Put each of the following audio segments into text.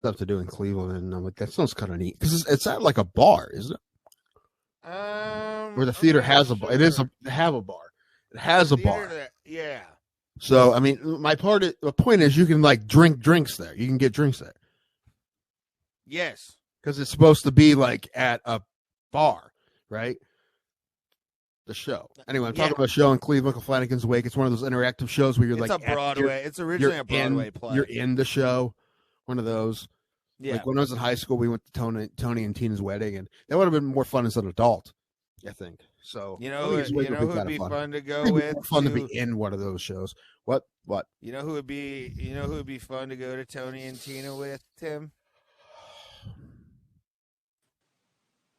stuff to do in Cleveland, and I'm like, that sounds kind of neat because it's at like a bar, isn't it? Where the I'm theater not has a bar. It is sure. a have a bar. It has a bar. Yeah. So I mean, the point is, you can like drink drinks there. You can get drinks there Yes. because it's supposed to be like at a bar, right? The show. Anyway, I'm talking about a show in Cleveland, Uncle Flanagan's Wake. It's one of those interactive shows where you're It's like a Broadway. It's originally a Broadway play. You're in the show. One of those. Yeah. Like when I was in high school, we went to Tony and Tina's wedding, and that would have been more fun as an adult, I think. So you know who would be fun to go with? Fun to be in one of those shows. What? You know who would be fun to go to Tony and Tina with, Tim?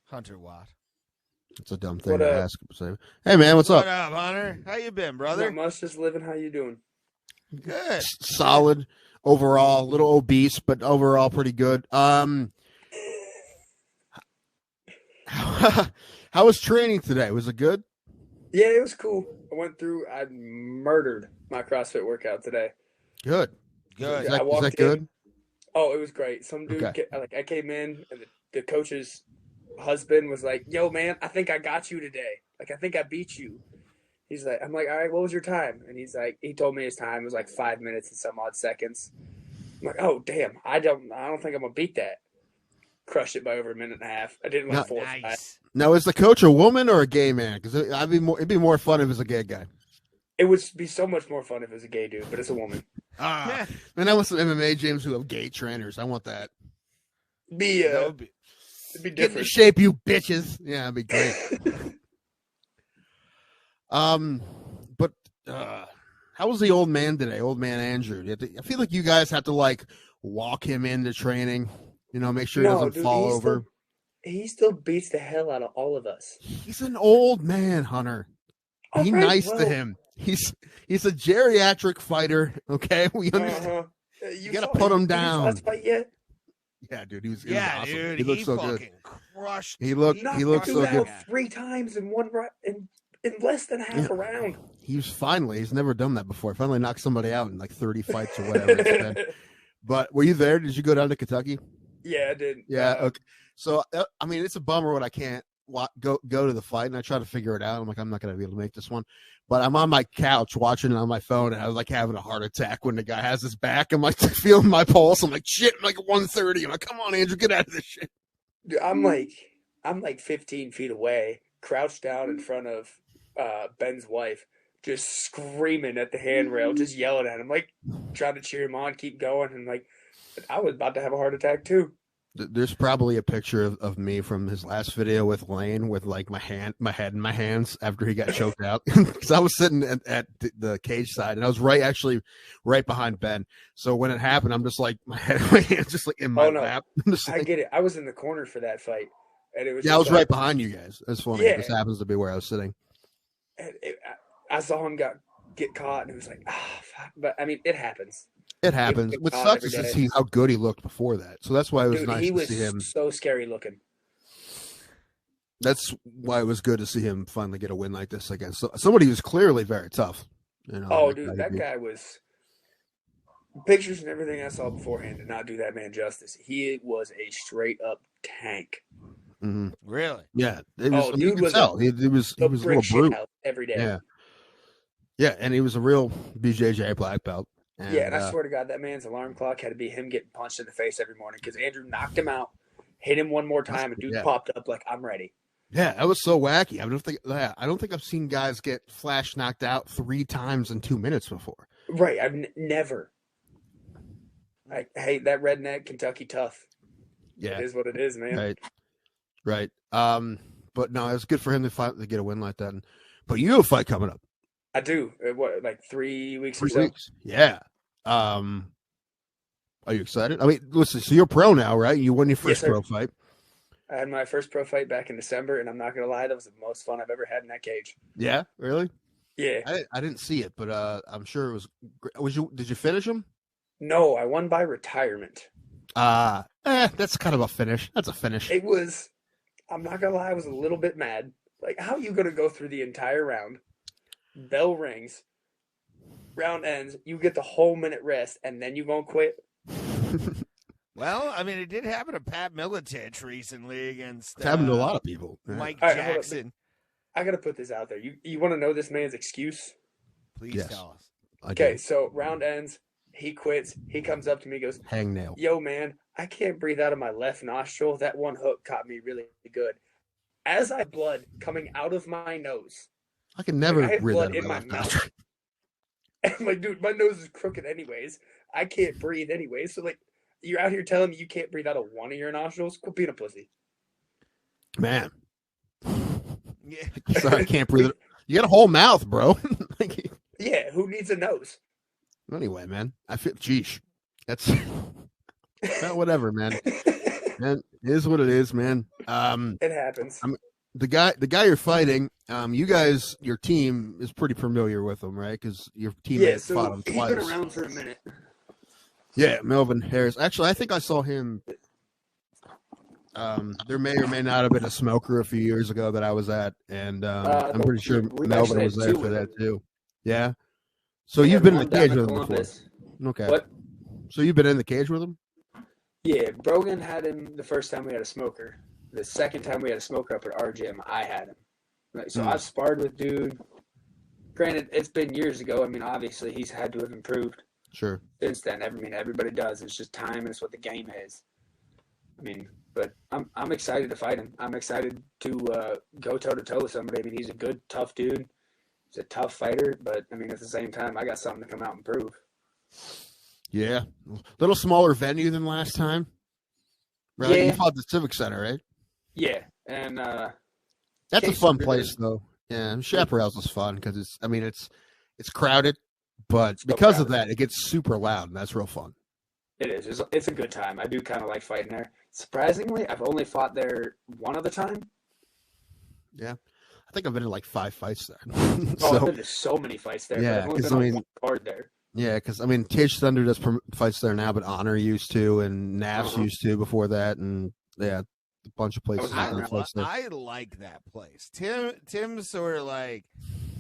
Hunter Watt. It's a dumb thing to ask. Hey man, what's up? What up, Hunter? How you been, brother? Not much, just living. How you doing? Good. Solid overall, a little obese, but overall pretty good. How was training today? Was it good? Yeah, it was cool. I murdered my CrossFit workout today. Good. Good. Is that good? Oh, it was like some dude. Okay. I came in and the coach's husband was like, "Yo, man, I think I got you today. Like, I think I beat you." He's like, I'm like, "All right, what was your time?" And he's like, he told me his time was like 5 minutes and some odd seconds. I'm like, "Oh, damn, I don't think I'm gonna beat that." Crushed it by over a minute and a half. I didn't want to force that. Now, is the coach a woman or a gay man? Because it'd be more fun if it was a gay guy. It would be so much more fun if it was a gay dude, but it's a woman. Man, I want some MMA gyms who have gay trainers. I want that. It'd be different. Get in shape, you bitches. Yeah, it'd be great. But how was the old man today? Old man Andrew. I feel like you guys have to like walk him into training. You know, make sure he doesn't fall over. He still beats the hell out of all of us. He's an old man, Hunter. Be nice to him. He's a geriatric fighter. Okay, we understand. You gotta put him down. Last fight yet? Yeah, dude, he was awesome. Dude, he looked so good. Crushed. He looked so good. 3 times in in less than half a round. He's never done that before. Finally knocked somebody out in like 30 fights or whatever it's been. But were you there? Did you go down to Kentucky? Yeah, I did. Yeah. Okay. So I mean, it's a bummer when I can't go to the fight, and I try to figure it out. I'm like, I'm not going to be able to make this one. But I'm on my couch watching it on my phone, and I was like having a heart attack when the guy has his back. I'm like feeling my pulse. I'm like, shit. I'm like 130. I'm like, come on, Andrew, get out of this shit. Dude, I'm like 15 feet away, crouched down in front of Ben's wife, just screaming at the handrail, just yelling at him, like trying to cheer him on, keep going, and like I was about to have a heart attack too. There's probably a picture of me from his last video with Lane with like my head in my hands after he got choked out, because I was sitting at the cage side and I was right behind Ben. So when it happened, I'm just like my hands just like in my lap. I get it. I was in the corner for that fight, and it was I was right behind you guys. That's funny. Yeah. This happens to be where I was sitting. And I saw him get caught, and it was like, fuck. But I mean, it happens. It happens. What sucks is to see how good he looked before that. So that's why it was nice to see him. So scary looking. That's why it was good to see him finally get a win like this against somebody who's clearly very tough. You know, oh, dude, that guy was. Pictures and everything I saw beforehand did not do that man justice. He was a straight up tank. Mm-hmm. Really? Yeah. It was, you could tell. He was a little brute every day. Yeah. Yeah, and he was a real BJJ black belt. And, and I swear to God, that man's alarm clock had to be him getting punched in the face every morning because Andrew knocked him out, hit him one more time, and dude popped up like, I'm ready. Yeah, that was so wacky. I don't think I've seen guys get flash knocked out 3 times in 2 minutes before. Right, I've never. I hate that redneck Kentucky tough. Yeah, it is what it is, man. Right. But no, it was good for him to get a win like that. But you have a fight coming up. I do. What, like 3 weeks 3 or so? Weeks. Yeah. Are you excited? I mean, listen, so you're pro now, right? You won your first pro fight. I had my first pro fight back in December, and I'm not going to lie, that was the most fun I've ever had in that cage. Yeah? Really? Yeah. I didn't see it, but I'm sure it was great. Did you finish him? No, I won by retirement. That's kind of a finish. That's a finish. It was, I'm not going to lie, I was a little bit mad. Like, how are you going to go through the entire round? Bell rings. Round ends, you get the whole minute rest, and then you gonna quit? Well, I mean, it did happen to Pat Miletich recently against. It's happened to a lot of people. Mike All right, Jackson. I got to put this out there. You want to know this man's excuse? Please tell us. Okay, so round ends. He quits. He comes up to me, goes, hangnail. Yo, man, I can't breathe out of my left nostril. That one hook caught me really good. As I have blood coming out of my nose. I can never I have breathe blood out of in my my mouth. mouth. And I'm like, dude, my nose is crooked anyways. I can't breathe anyways. So, like, you're out here telling me you can't breathe out of one of your nostrils? Quit being a pussy. Man. Yeah. Sorry, I can't breathe. You got a whole mouth, bro. Yeah, who needs a nose? Anyway, man, I feel, geesh. That's not whatever, man. Man, it is what it is, man. It happens. The guy you're fighting, you guys, your team is pretty familiar with him, right? Because your teammate fought him he's twice. been around for a minute. Yeah, Melvin Harris. Actually, I think I saw him. There may or may not have been a smoker a few years ago that I was at, and I'm pretty sure Melvin was there for that too. Yeah. So you've been in the cage with him before. Okay. What? So you've been in the cage with him? Yeah, Brogan had him the first time we had a smoker. The second time we had a smoker up at our gym, I had him. So I've sparred with dude. Granted, it's been years ago. I mean, obviously, he's had to have improved. Sure. Since then, I mean, everybody does. It's just time. It's what the game is. I mean, but I'm excited to fight him. I'm excited to go toe to toe with somebody. I mean, he's a good, tough dude. He's a tough fighter, but I mean, at the same time, I got something to come out and prove. Yeah, a little smaller venue than last time. Right? Yeah. You fought the Civic Center, right? Yeah, and that's a fun place, though. Yeah, Chaparral's is fun because it's crowded, but because of that, it gets super loud, and that's real fun. It is. It's a good time. I do kind of like fighting there. Surprisingly, I've only fought there one other time. Yeah, I think I've been in like 5 fights there. I've been to so many fights there. Yeah, because one card there. Yeah, because Cage Thunder does fights there now, but Honor used to, and NAFS used to before that, and yeah, a bunch of places. I like that place. Tim sort of like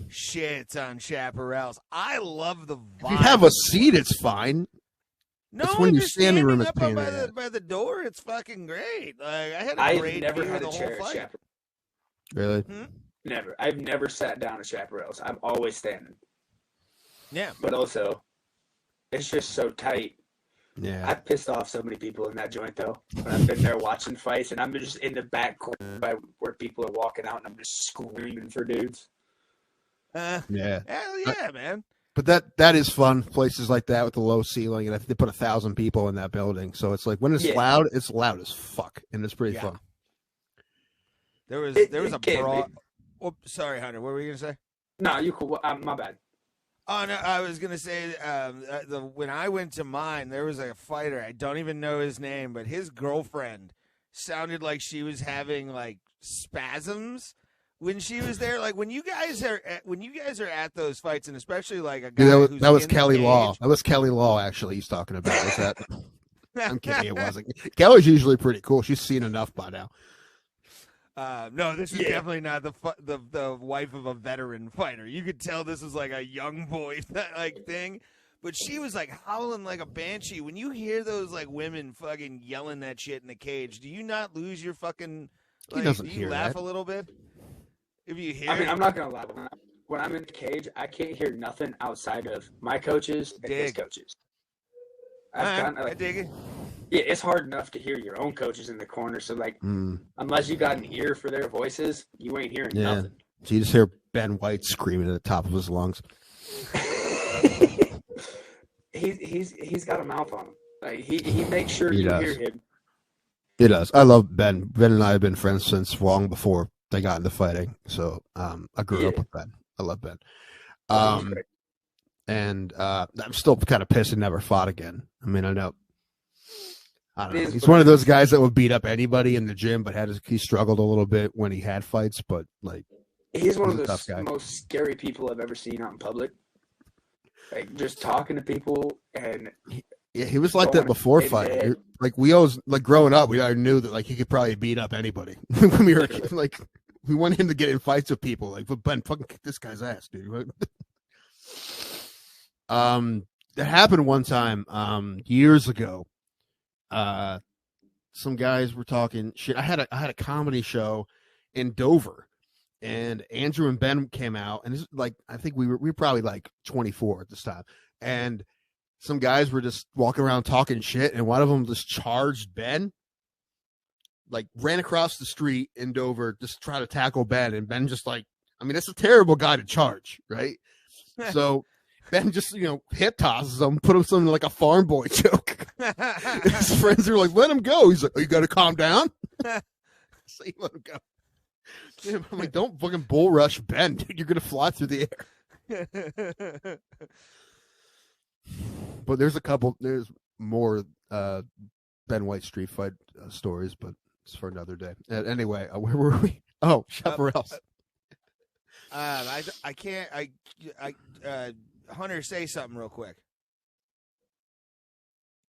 shits on Chaparral's. I love the vibe. If you have a seat, it's fine. No, it's when your standing room is painted by the door. It's fucking great. Like I had a great never beer had the a whole chair fight. at Really? Never. I've never sat down at Chaparral's. I'm always standing. Yeah. But also, it's just so tight. Yeah. I've pissed off so many people in that joint, though. When I've been there watching fights, and I'm just in the back corner by where people are walking out, and I'm just screaming for dudes. Yeah. Hell yeah, man. But that is fun. Places like that with the low ceiling, and I think they put 1,000 people in that building. So it's like when it's loud as fuck, and it's pretty fun. There was a broad. Oh, sorry, Hunter. What were you gonna say? No, you cool. My bad. Oh no, I was gonna say when I went to mine, there was a fighter. I don't even know his name, but his girlfriend sounded like she was having like spasms when she was there. Like when you guys are at those fights, and especially like a guy that was Kelly Law. That was Kelly Law. Actually, he's talking about. Was that? I'm kidding. It wasn't. Kelly's usually pretty cool. She's seen enough by now. No, this is definitely not the wife of a veteran fighter. You could tell this is like a young boy like thing, but she was like howling like a banshee. When you hear those like women fucking yelling that shit in the cage, do you not lose your fucking? Like, he doesn't do you hear laugh that. a little bit? If you hear, I mean, I'm not gonna lie. When I'm in the cage, I can't hear nothing outside of my coaches and his coaches. I dig it. Yeah, it's hard enough to hear your own coaches in the corner. So, like, unless you got an ear for their voices, you ain't hearing nothing. So you just hear Ben White screaming at the top of his lungs. He's got a mouth on him. Like he makes sure you hear him. He does. I love Ben. Ben and I have been friends since long before they got into fighting. So I grew up with Ben. I love Ben. And I'm still kind of pissed he never fought again. I mean, I don't know. He's one of those guys that would beat up anybody in the gym, but he struggled a little bit when he had fights. But like, he's one of the most scary people I've ever seen out in public. Like just talking to people, and he was like that before fighting. Like we always growing up, we already knew that like he could probably beat up anybody. When we were like, we went in to get in fights with people. Like, but Ben, fucking kick this guy's ass, dude. That happened one time years ago. some guys were talking shit. I had a comedy show in Dover, and Andrew and Ben came out, and this is like, I think we were probably like 24 at this time, and some guys were just walking around talking shit, and one of them just charged Ben, like ran across the street in Dover, just try to tackle Ben, and Ben just like, I mean, that's a terrible guy to charge, right? So Ben just, hip tosses him, put him something like a farm boy joke. His friends are like, let him go. He's like, oh, you got to calm down. So you let him go. Dude, I'm like, don't fucking bull rush Ben, dude. You're going to fly through the air. But there's more Ben White street fight stories, but it's for another day. Anyway, where were we? Oh, Chaparrals. I can't. Hunter, say something real quick.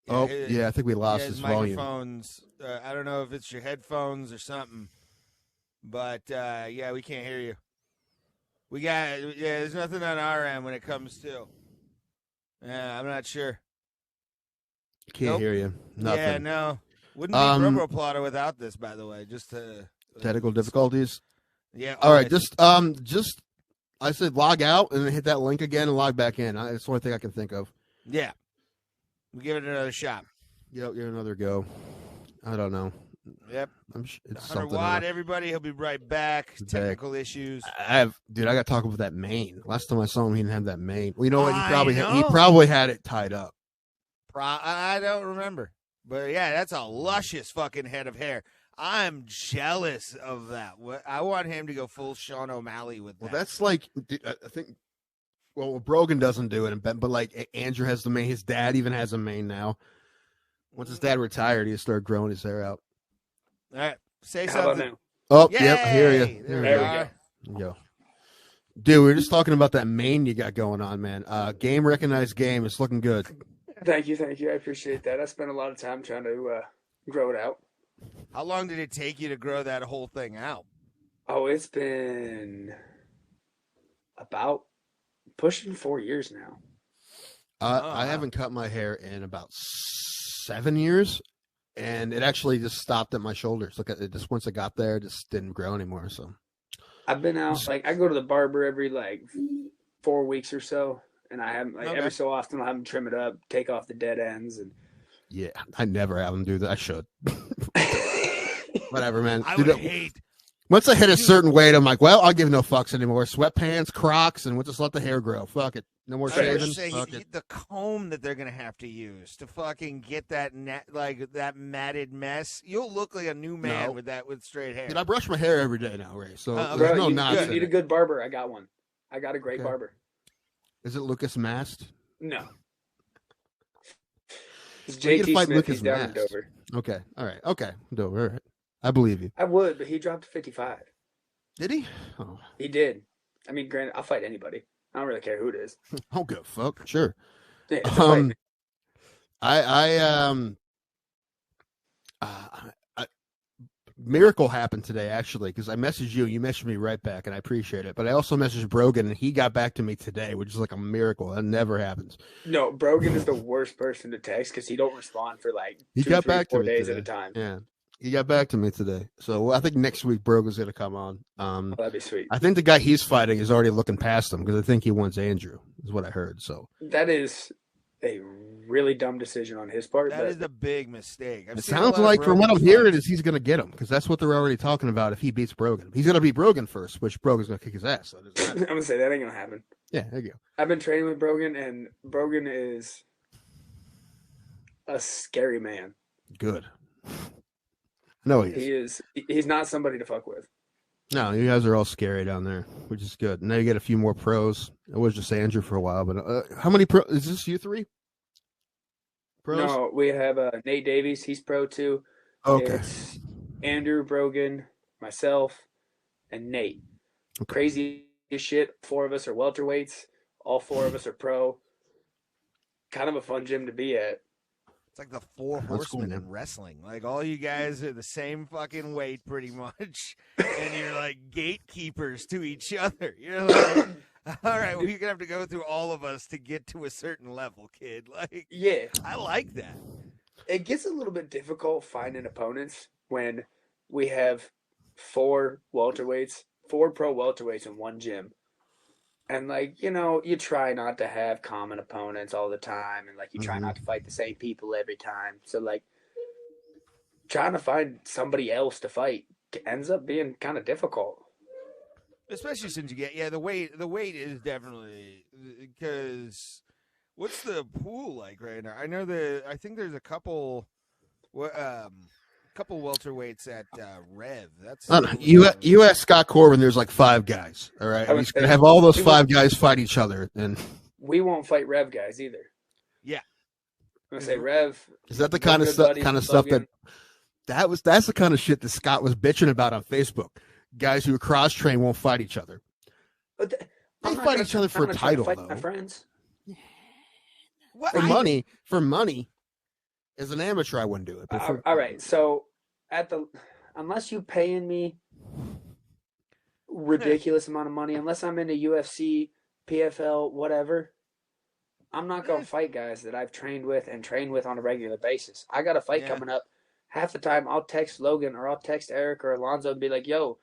Yeah, I think we lost his volume. Microphones. I don't know if it's your headphones or something, but yeah, we can't hear you. There's nothing on our end when it comes to. Yeah, I'm not sure. Can't hear you. Nothing. Yeah, no. Wouldn't be Robo Plotter without this, by the way. Just technical difficulties. Yeah. All right. Just I said log out and then hit that link again and log back in. That's the only thing I can think of. Yeah. We'll give it another shot. Yep, give it another go. I don't know. Yep. It's 100 Watt, everybody. He'll be right back. Technical issues. I got to talk about that mane. Last time I saw him, he didn't have that mane. Well, you know what? He probably had it tied up. I don't remember. But yeah, that's a luscious fucking head of hair. I'm jealous of that. I want him to go full Sean O'Malley with that. Well, that's like, I think, well, Brogan doesn't do it, but like Andrew has the mane. His dad even has a mane now. Once his dad retired, he started growing his hair out. All right. Say something. Oh, yay! Yep, I hear you. There we go. Dude, we were just talking about that mane you got going on, man. Game recognized game. It's looking good. Thank you. I appreciate that. I spent a lot of time trying to grow it out. How long did it take you to grow that whole thing out? Oh, it's been about pushing 4 years now. I haven't cut my hair in about 7 years, and it actually just stopped at my shoulders. Look at it, just once I got there, it just didn't grow anymore. So I've been out, like, I go to the barber every 4 weeks or so, and I have every so often I'll have them trim it up, take off the dead ends, and yeah, I never have them do that. I should. Whatever, man. I would hate. Once I hit a certain weight, I'm like, well, I'll give no fucks anymore. Sweatpants, Crocs, and we'll just let the hair grow. Fuck it. No more shaving. The comb that they're gonna have to use to fucking get that that matted mess. You'll look like a new man with straight hair. Dude, I brush my hair every day now, Ray. So there's bro, no nonsense. You need a good barber. I got one. I got a great barber. Is it Lucas Mast? No. It's JT Smith. He's down in Dover. Okay. All right. Okay. Dover. All right. I believe you. I would, but he dropped to 55. Did he? Oh. He did. I mean, granted, I'll fight anybody. I don't really care who it is. I'll go fuck. Sure. Yeah, Miracle happened today, actually, because I messaged you. You messaged me right back, and I appreciate it. But I also messaged Brogan, and he got back to me today, which is like a miracle. That never happens. No, Brogan is the worst person to text because he don't respond for he got back 4 to me days today. at a time. Yeah, he got back to me today. So I think next week Brogan's going to come on. That'd be sweet. I think the guy he's fighting is already looking past him because I think he wants Andrew, is what I heard. So that is a really dumb decision on his part. That is a big mistake. It sounds like, from what I'm hearing, is he's going to get him because that's what they're already talking about. If he beats Brogan, he's going to beat Brogan first, which Brogan's going to kick his ass. So I'm going to say that ain't going to happen. Yeah, there you go. I've been training with Brogan, and Brogan is a scary man. Good. No, he is. He's not somebody to fuck with. No, you guys are all scary down there, which is good. Now you get a few more pros. It was just Andrew for a while, but how many pros? Is this you three? Pros? No, we have Nate Davies. He's pro too. Okay. It's Andrew, Brogan, myself, and Nate. Okay. Crazy as shit. 4 of us are welterweights. All 4 of us are pro. Kind of a fun gym to be at. It's like the 4 horsemen in wrestling. Like, all you guys are the same fucking weight pretty much. And you're like gatekeepers to each other. You're like, all right, well, you're going to have to go through all of us to get to a certain level, kid. Like, yeah. I like that. it gets a little bit difficult finding opponents when we have 4 welterweights, 4 pro welterweights in one gym. And, like, you try not to have common opponents all the time. And, like, you try not to fight the same people every time. So, like, trying to find somebody else to fight ends up being kind of difficult. Especially since you get the weight is definitely because what's the pool like right now? I think there's a couple welterweights at Rev. That's you ask Scott Corbin. There's like 5 guys. All right, he's gonna have all those 5 guys fight each other, and we won't fight Rev guys either. Yeah, I'm gonna say Rev. Is that the kind of stuff that's the kind of shit that Scott was bitching about on Facebook? Guys who cross train won't fight each other. They fight each other for a title, though. My friends. For money, as an amateur, I wouldn't do it. But all right, so unless you paying me ridiculous amount of money, unless I'm into UFC, PFL, whatever, I'm not gonna fight guys that I've trained with on a regular basis. I got a fight coming up. Half the time, I'll text Logan or I'll text Eric or Alonzo and be like, "Yo,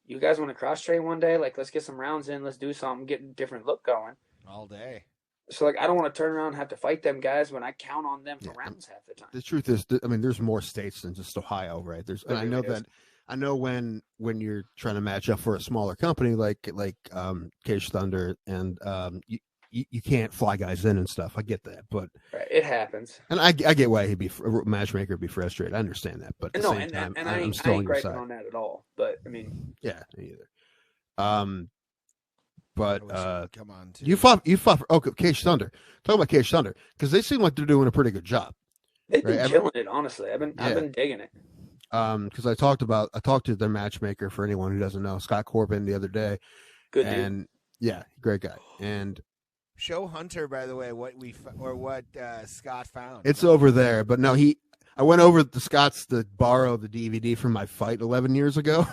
you guys want to cross train one day? Like, let's get some rounds in. Let's do something, get a different look going." All day. So, like, I don't want to turn around and have to fight them guys when I count on them for rounds half the time. The truth is, I mean, there's more states than just Ohio, right? And I know that. I know when you're trying to match up for a smaller company like Cage Thunder, and you can't fly guys in and stuff. I get that, but it happens. And I get why a matchmaker would be frustrated. I understand that, but at the same time, I'm still I ain't griping on that at all. But I mean, yeah, me either. But come on, you fought Cage Thunder. Talk about Cage Thunder because they seem like they're doing a pretty good job. They've been killing it, honestly. I've been digging it. Because I talked to their matchmaker, for anyone who doesn't know, Scott Corbin, the other day. Good and dude. Yeah, great guy. And show Hunter, by the way, what Scott found. It's over there, but no, I went over to Scott's to borrow the DVD from my fight 11 years ago.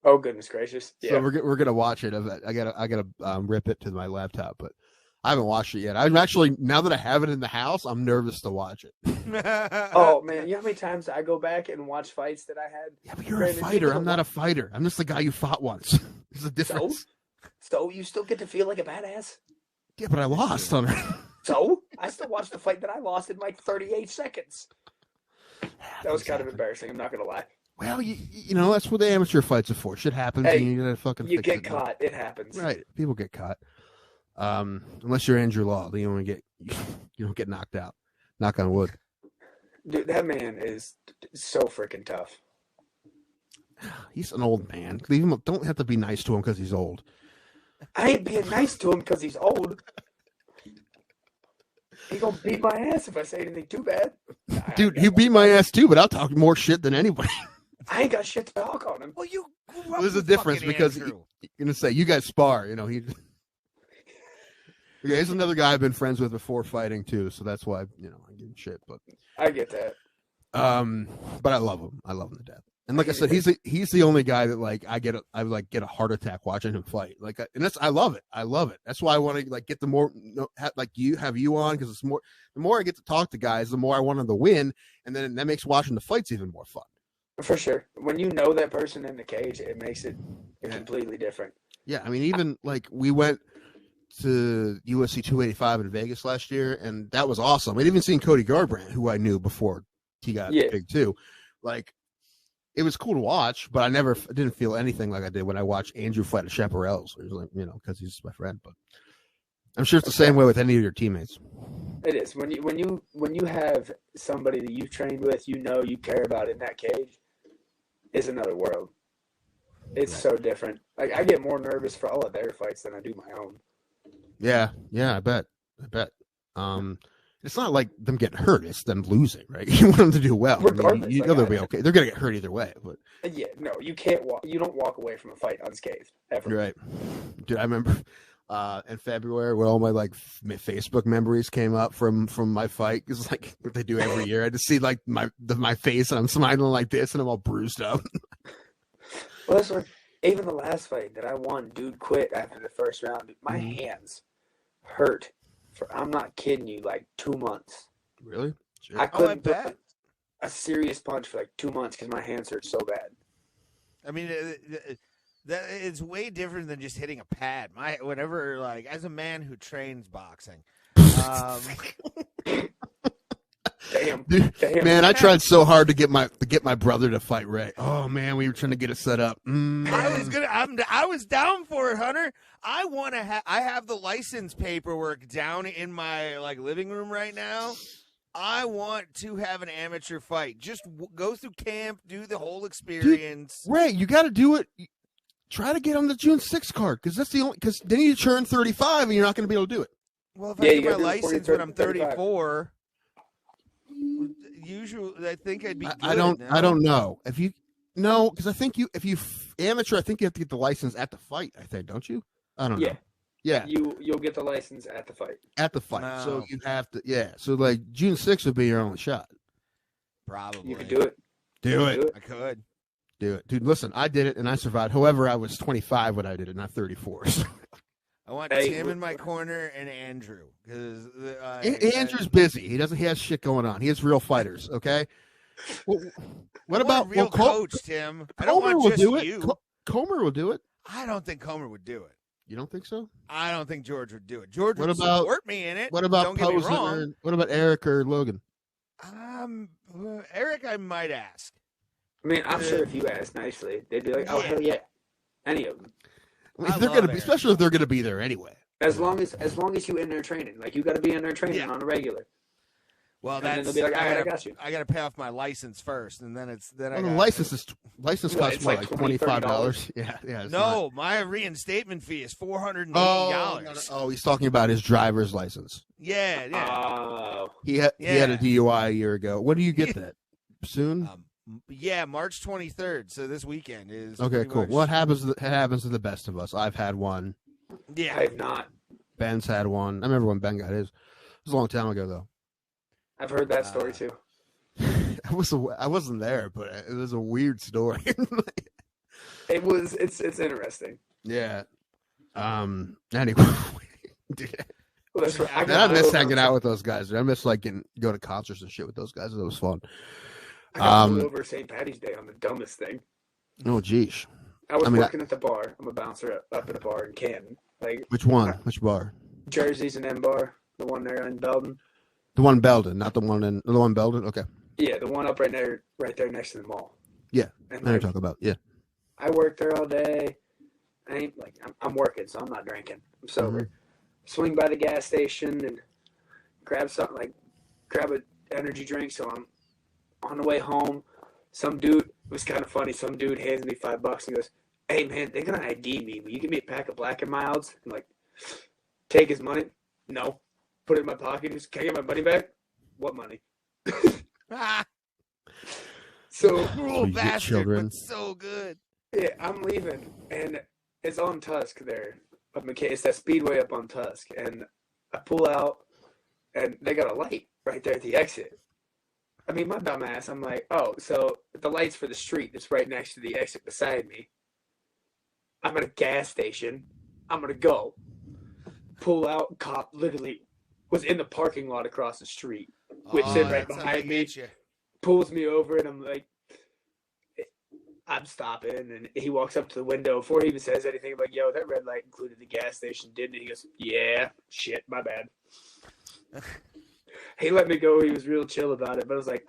Oh, goodness gracious! Yeah. So we're gonna watch it. I gotta rip it to my laptop, but I haven't watched it yet. I'm actually, now that I have it in the house, I'm nervous to watch it. Oh man, you know how many times I go back and watch fights that I had? Yeah, but you're a fighter. I'm not a fighter. I'm just the guy you fought once. There's a difference. So you still get to feel like a badass? Yeah, but I lost on her. So I still watched the fight that I lost in like 38 seconds. That was kind of embarrassing. I'm not gonna lie. Well, you know that's what the amateur fights are for. Shit happens, and you gotta fucking. You get caught. It happens. Right. People get caught. Unless you're Andrew Law, then you don't get knocked out. Knock on wood. Dude, that man is so freaking tough. He's an old man. Don't have to be nice to him because he's old. I ain't being nice to him because he's old. He gonna beat my ass if I say anything too bad. Dude, he beat my ass too, but I'll talk more shit than anybody. I ain't got shit to talk on him. Well, there's a difference because you're gonna say you guys spar. He's another guy I've been friends with before fighting too, so that's why I give him shit. But I get that. But I love him. I love him to death. And like I said, he's the only guy that I get a heart attack watching him fight. I love it. I love it. That's why I want to get the more have you on, because it's more. The more I get to talk to guys, the more I want them to win, and then that makes watching the fights even more fun. For sure. When you know that person in the cage, it makes it completely different. Yeah, I mean, even we went to UFC 285 in Vegas last year, and that was awesome. I'd even seen Cody Garbrandt, who I knew before he got big too. It was cool to watch, but I didn't feel anything like I did when I watched Andrew fight at Chaparral's. It was because he's my friend. But I'm sure it's the same way with any of your teammates. It is. When you have somebody that you've trained with, you care about in that cage, it's another world. It's so different. I get more nervous for all of their fights than I do my own. Yeah, I bet. It's not like them getting hurt; it's them losing, right? You want them to do well. Regardless, they'll be okay. They're gonna get hurt either way, but you can't walk. You don't walk away from a fight unscathed ever. Right, dude. I remember in February when all my Facebook memories came up from my fight. It's like what they do every year. I just see my face and I'm smiling like this, and I'm all bruised up. Well, that's what. Even the last fight that I won, dude quit after the first round. My hands hurt. I'm not kidding you, 2 months. Really? I I couldn't bet. throw a serious punch for like 2 months because my hands hurt so bad. I mean, that it's way different than just hitting a pad. Whenever, like, as a man who trains boxing, Damn. Man, I tried so hard to get my brother to fight Ray. Oh man, we were trying to get it set up. I was down for it, Hunter. I want to I have the license paperwork down in my like living room right now. I want to have an amateur fight. Just go through camp, do the whole experience. Dude, Ray, you got to do it. Try to get on the June 6th card because that's the only. Because then you turn 35 and you're not going to be able to do it. Well, if I get my license when I'm 34, usually I think I'd be. Good, I don't know if you. No, because I think if you amateur, I think you have to get the license at the fight. I think, don't you? I don't know. Yeah. You'll get the license at the fight. At the fight. No. So you have to, So like June 6th would be your only shot. Probably. You can do it. Do it. I could. Do it. Dude, listen, I did it and I survived. However, I was 25 when I did it, not 34. So. I want Tim in my corner and Andrew. Because Andrew's busy. He has shit going on. He has real fighters, okay? Well, what about real coach, Tim? I don't Comer want will just do it. you. Comer will do it. I don't think Comer would do it. You don't think so? I don't think George would do it. George would support me in it. What about don't get me Posen? wrong. What about Eric or Logan? Eric, I might ask. I mean, I'm sure if you asked nicely, they'd be like, "Oh hell yeah," any of them. If they're gonna be, especially if they're gonna be there anyway. As long as you in there training, like you got to be in there training on a regular. Well, and that's then they'll be like, "All right, I got you." I got to pay off my license first, and then The license costs like $25. Yeah. No, my reinstatement fee is $480. Oh, he's talking about his driver's license. Yeah. He had a DUI a year ago. When do you get that? Soon? March 23rd. So this weekend is okay. Cool. What happens to the best of us? I've had one. Yeah, I have not. Ben's had one. I remember when Ben got his. It was a long time ago, though. I've heard that story too. I wasn't there, but it was a weird story. It's interesting. Yeah. Anyway. Well, that's right. I miss hanging out with those guys. I miss like go to concerts and shit with those guys. It was fun. I got pulled over St. Patty's Day on the dumbest thing. Oh, geez. I was working at the bar. I'm a bouncer up at a bar in Canton. Like which one? Which bar? Jersey's and M Bar, the one there in Belden. The one in Belden, not the one in Belden. Okay. Yeah, the one up right there next to the mall. Yeah, and I talk about. Yeah. I work there all day. I'm working, so I'm not drinking. I'm sober. Mm-hmm. Swing by the gas station and grab something grab an energy drink. So I'm on the way home. Some dude, it was kind of funny. Some dude hands me $5 and goes, "Hey man, they're gonna ID me. Will you give me a pack of Black and Milds?" And take his money. No. Put it in my pocket. Just, "Can I get my money back?" "What money?" So cruel bastard, but so good. Yeah, I'm leaving, and it's on Tusk there. It's that speedway up on Tusk, and I pull out, and they got a light right there at the exit. I mean, my dumb ass, I'm like, oh, so the light's for the street that's right next to the exit beside me. I'm at a gas station. I'm going to go. Pull out, cop literally was in the parking lot across the street, whips in right behind me, pulls me over, and I'm like, I'm stopping, and he walks up to the window. Before he even says anything, I'm like, yo, that red light included the gas station, didn't it? He goes, yeah, shit, my bad. He let me go. He was real chill about it, but I was like,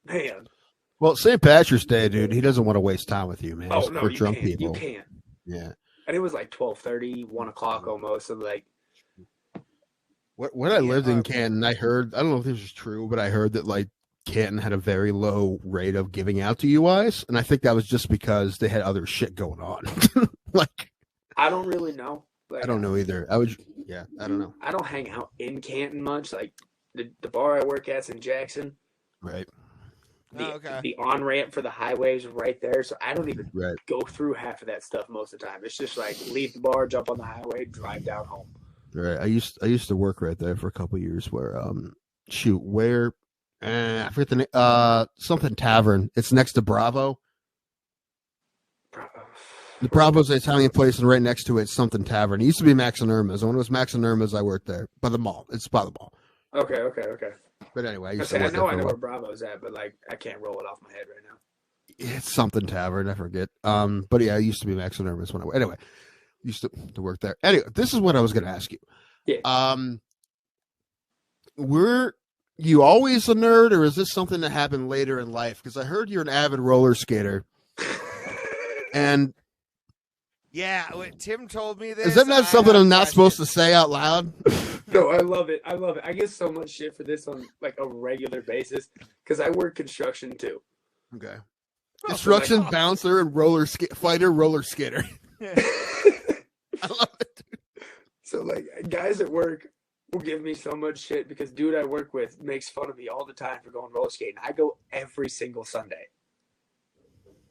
man. Well, St. Patrick's Day, dude, he doesn't want to waste time with you, man. Oh, no, for you drunk can't. people. You can't. Yeah. And it was like 12:30, 1 o'clock almost. I'm like, when I lived in Canton, I don't know if this is true, but I heard that Canton had a very low rate of giving out DUIs, and I think that was just because they had other shit going on. I don't really know. I don't know either. I don't know. I don't hang out in Canton much. The bar I work at's in Jackson. Right. The on ramp for the highway is right there, so I don't even go through half of that stuff most of the time. It's just leave the bar, jump on the highway, drive down home. Right. I used to work right there for a couple of years. Where I forget the name. Something Tavern. It's next to Bravo. The Bravo's an Italian place, and right next to it's something Tavern. It used to be Max and Irma's. When it was Max and Irma's, I worked there by the mall. It's by the mall. Okay. But anyway, I know I know where Bravo's at, but like I can't roll it off my head right now. It's something tavern, I forget. But yeah, I used to be Max Nervous when I used to work there. Anyway, this is what I was going to ask you. Yeah. Were you always a nerd, or is this something that happened later in life? Because I heard you're an avid roller skater, and yeah, Tim told me this. Is that not something I'm not supposed to say out loud? No, I love it. I get so much shit for this on like a regular basis because I work construction too. Okay. Construction bouncer and roller skater. I love it. So like guys at work will give me so much shit because dude I work with makes fun of me all the time for going roller skating. I go every single Sunday.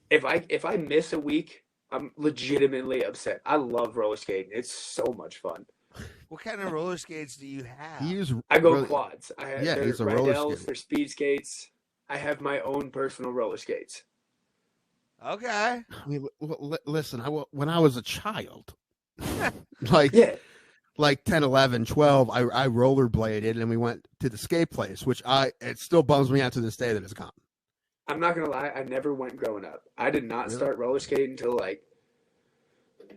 If I miss a week, I'm legitimately upset. I love roller skating. It's so much fun. What kind of roller skates do you have? I go quads. He's a roller skater. They're speed skates. I have my own personal roller skates. Okay. I mean, listen, when I was a child, like 10, 11, 12, I rollerbladed and we went to the skate place, which it still bums me out to this day that it's gone. I'm not going to lie. I never went growing up. I did not start roller skating until like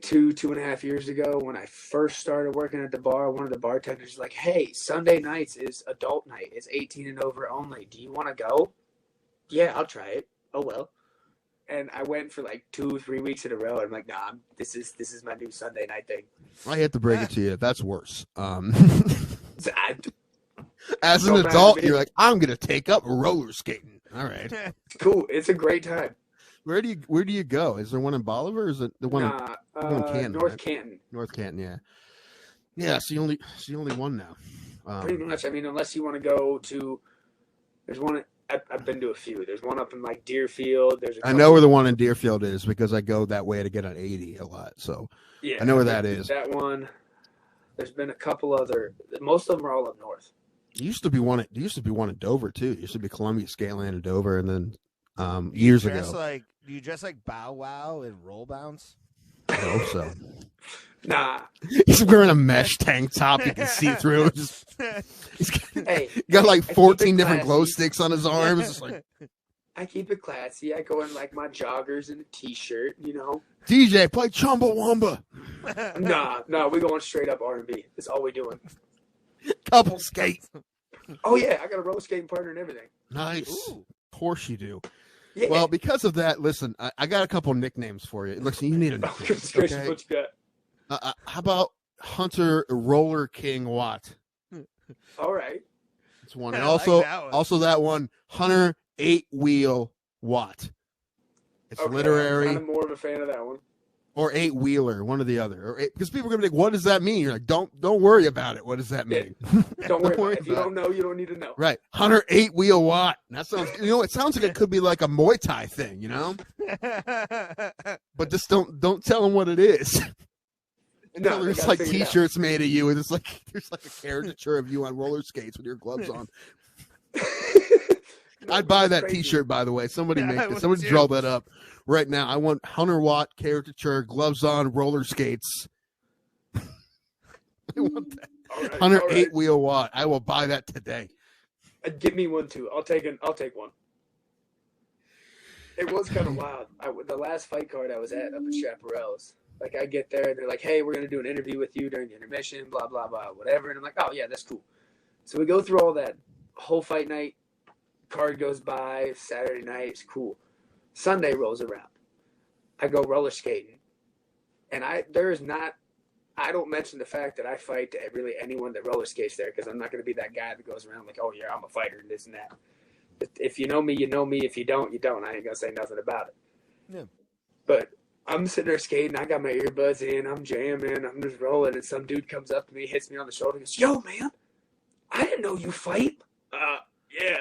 2.5 years ago when I first started working at the bar. One of the bartenders was like, hey, Sunday nights is adult night. It's 18 and over only. Do you want to go? Yeah, I'll try it. Oh, well. And I went for like 2-3 weeks in a row. And I'm like, nah, this is my new Sunday night thing. I hate to break it to you. That's worse. As an adult, you're like, I'm going to take up roller skating. All right. Cool. It's a great time. Where do you go? Is there one in Bolivar or is it the one in Canton? North right? Canton. North Canton, yeah. Yeah, it's the only one now. Pretty much. I mean, unless you want to go to there's one I've been to a few. There's one up in like Deerfield. I know where the one in Deerfield is because I go that way to get on 80 a lot. So yeah, I know where that is. That one. There's been a couple other. Most of them are all up north. There used to be one in Dover too. There used to be Columbia Skateland in Dover, and then years ago. Do you dress like Bow Wow in Roll Bounce? I hope so. Nah. He's wearing a mesh tank top you can see through. He's got like 14 different glow sticks on his arms. It's like, I keep it classy. I go in like my joggers and a t-shirt, you know. DJ, play Chumbawamba. Nah, we going straight up R&B. That's all we doing. Couple skate. Oh yeah, I got a roller skating partner and everything. Nice. Ooh. Of course you do. Yeah. Well, because of that, listen, I got a couple nicknames for you. Listen, you need a nickname. Okay? What you got? How about Hunter Roller King Watt? All right. That's one. And also that one, Hunter 8-Wheel Watt. It's literary. I'm more of a fan of that one. Or 8-Wheeler, one or the other. Because people are gonna be like, "What does that mean?" You're like, "Don't worry about it. What does that mean?" Yeah. Don't worry about it. If you don't know, you don't need to know. Right, Hunter 8-Wheel Watt. That sounds. It sounds like it could be like a Muay Thai thing, But just don't tell them what it is. No, there's like T-shirts made of you, and there's like a caricature of you on roller skates with your gloves on. I'd buy that T-shirt, by the way. Somebody make it. Somebody draw that up right now. I want Hunter Watt caricature, gloves on, roller skates. I want that. Right, Hunter 8-Wheel Watt. I will buy that today. Give me one too. I'll take one. It was kind of wild. The last fight card I was at up in Chaparral's. Like I get there and they're like, "Hey, we're gonna do an interview with you during the intermission, blah blah blah, whatever." And I'm like, "Oh yeah, that's cool." So we go through all that whole fight night. Card goes by. Saturday night, it's cool. Sunday rolls around. I go roller skating, and I don't mention the fact that I fight to really anyone that roller skates there because I'm not going to be that guy that goes around like, "Oh yeah, I'm a fighter," and this and that. If you know me, you know me. If you don't, you don't. I ain't gonna say nothing about it. Yeah. But I'm sitting there skating. I got my earbuds in. I'm jamming. I'm just rolling, and some dude comes up to me, hits me on the shoulder, and goes, "Yo, man, I didn't know you fight." Yeah.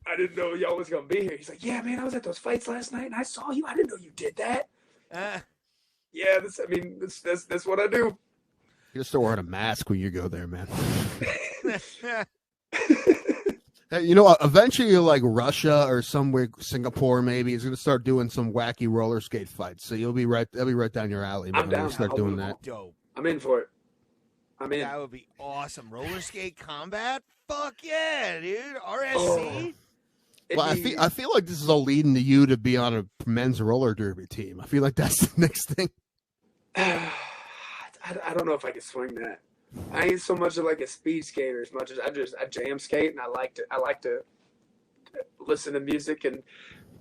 I didn't know y'all was gonna be here. He's like, "Yeah, man, I was at those fights last night, and I saw you. I didn't know you did that." Yeah, that's what I do. You just start wearing a mask when you go there, man. Eventually, like Russia or somewhere, Singapore maybe, is going to start doing some wacky roller skate fights. So they'll be right down your alley. I'm down. Start doing that. Dope. I'm in for it. I'm in. That would be awesome. Roller skate combat? Fuck yeah, dude. RSC. Well, I feel like this is all leading to you to be on a men's roller derby team. I feel like that's the next thing. I don't know if I can swing that. I ain't so much of like a speed skater as much as I jam skate, and I like to listen to music and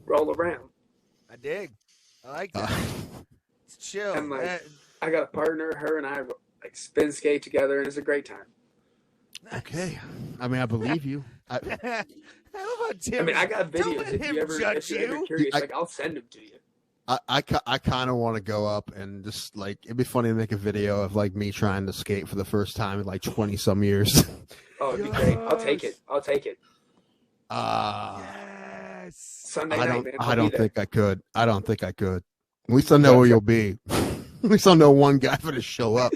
roll around. I dig. I like that. It's chill. And like, I got a partner, her and I like spin skate together, and it's a great time. Nice. Okay, I mean, I believe you. How about Tim? I mean, I got Don't videos. let If him you're judge ever you. curious, like I'll send them to you. I kind of want to go up and just like it'd be funny to make a video of like me trying to skate for the first time in like 20 some years. Oh, it'd be great. I'll take it. Yes. Sunday night, man. I don't think I could. I don't think I could. At least I know where you'll be. At least I'll know one guy for to show up.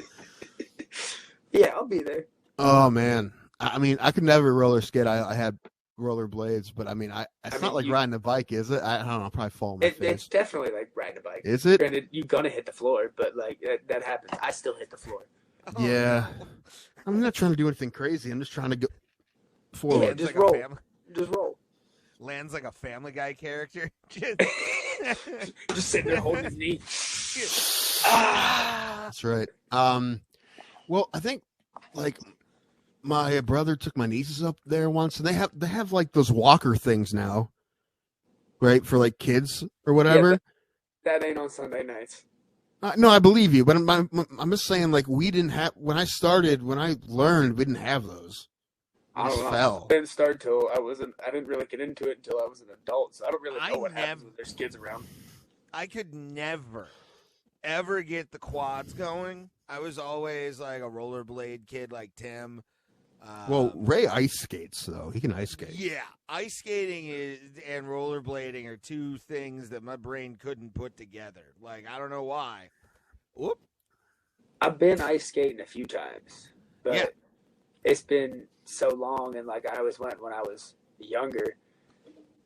Yeah, I'll be there. Oh man, I mean, I could never roller skate. I had roller blades, but I mean, it's not like riding a bike, is it? I don't know. I'll probably fall on my face. It's definitely like riding a bike. Is it? Granted, you're gonna hit the floor, but like that happens. I still hit the floor. Yeah. I'm not trying to do anything crazy. I'm just trying to go forward. Yeah, just roll. Just roll. Lands like a Family Guy character. Just sitting there holding his knee. That's right. Well, I think like my brother took my nieces up there once, and they have like those walker things now, right, for like kids or whatever. Yeah, that ain't on Sunday nights. No, I believe you, but I'm just saying, like, we didn't have when I learned, we didn't have those. I don't know. I didn't start till I didn't really get into it until I was an adult, so I don't really know what happens when there's kids around. I could never, ever get the quads going. I was always like a rollerblade kid like Tim. Well, Ray ice skates, though. He can ice skate. Yeah, ice skating and rollerblading are two things that my brain couldn't put together. Like, I don't know why. Whoop. I've been ice skating a few times, but it's been so long, and like I always went when I was younger,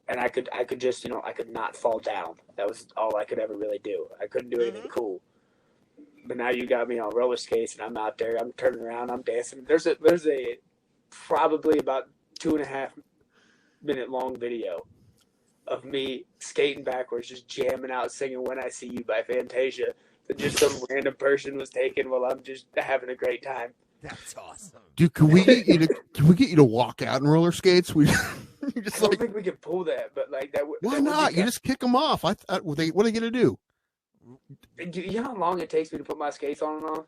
and I could just, I could not fall down. That was all I could ever really do. I couldn't do anything cool. But now you got me on roller skates, and I'm out there. I'm turning around. I'm dancing. There's a probably about 2.5 minute long video of me skating backwards, just jamming out, singing "When I See You" by Fantasia that just some random person was taking while I'm just having a great time. That's awesome, dude. Can we get you to walk out in roller skates? I don't think we can pull that, but like that. Why not? You just kick them off. What are they gonna do? Do you know how long it takes me to put my skates on and off?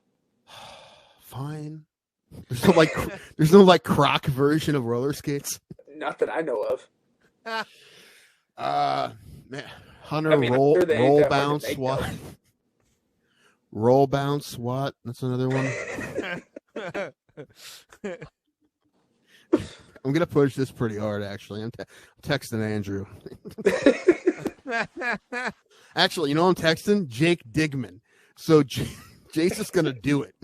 Fine. There's no Croc version of roller skates. Not that I know of. Man, Hunter, roll bounce SWAT. Roll bounce SWAT. That's another one. I'm gonna push this pretty hard. Actually, I'm texting Andrew. Actually, I'm texting Jake Digman. So Jake's just gonna do it.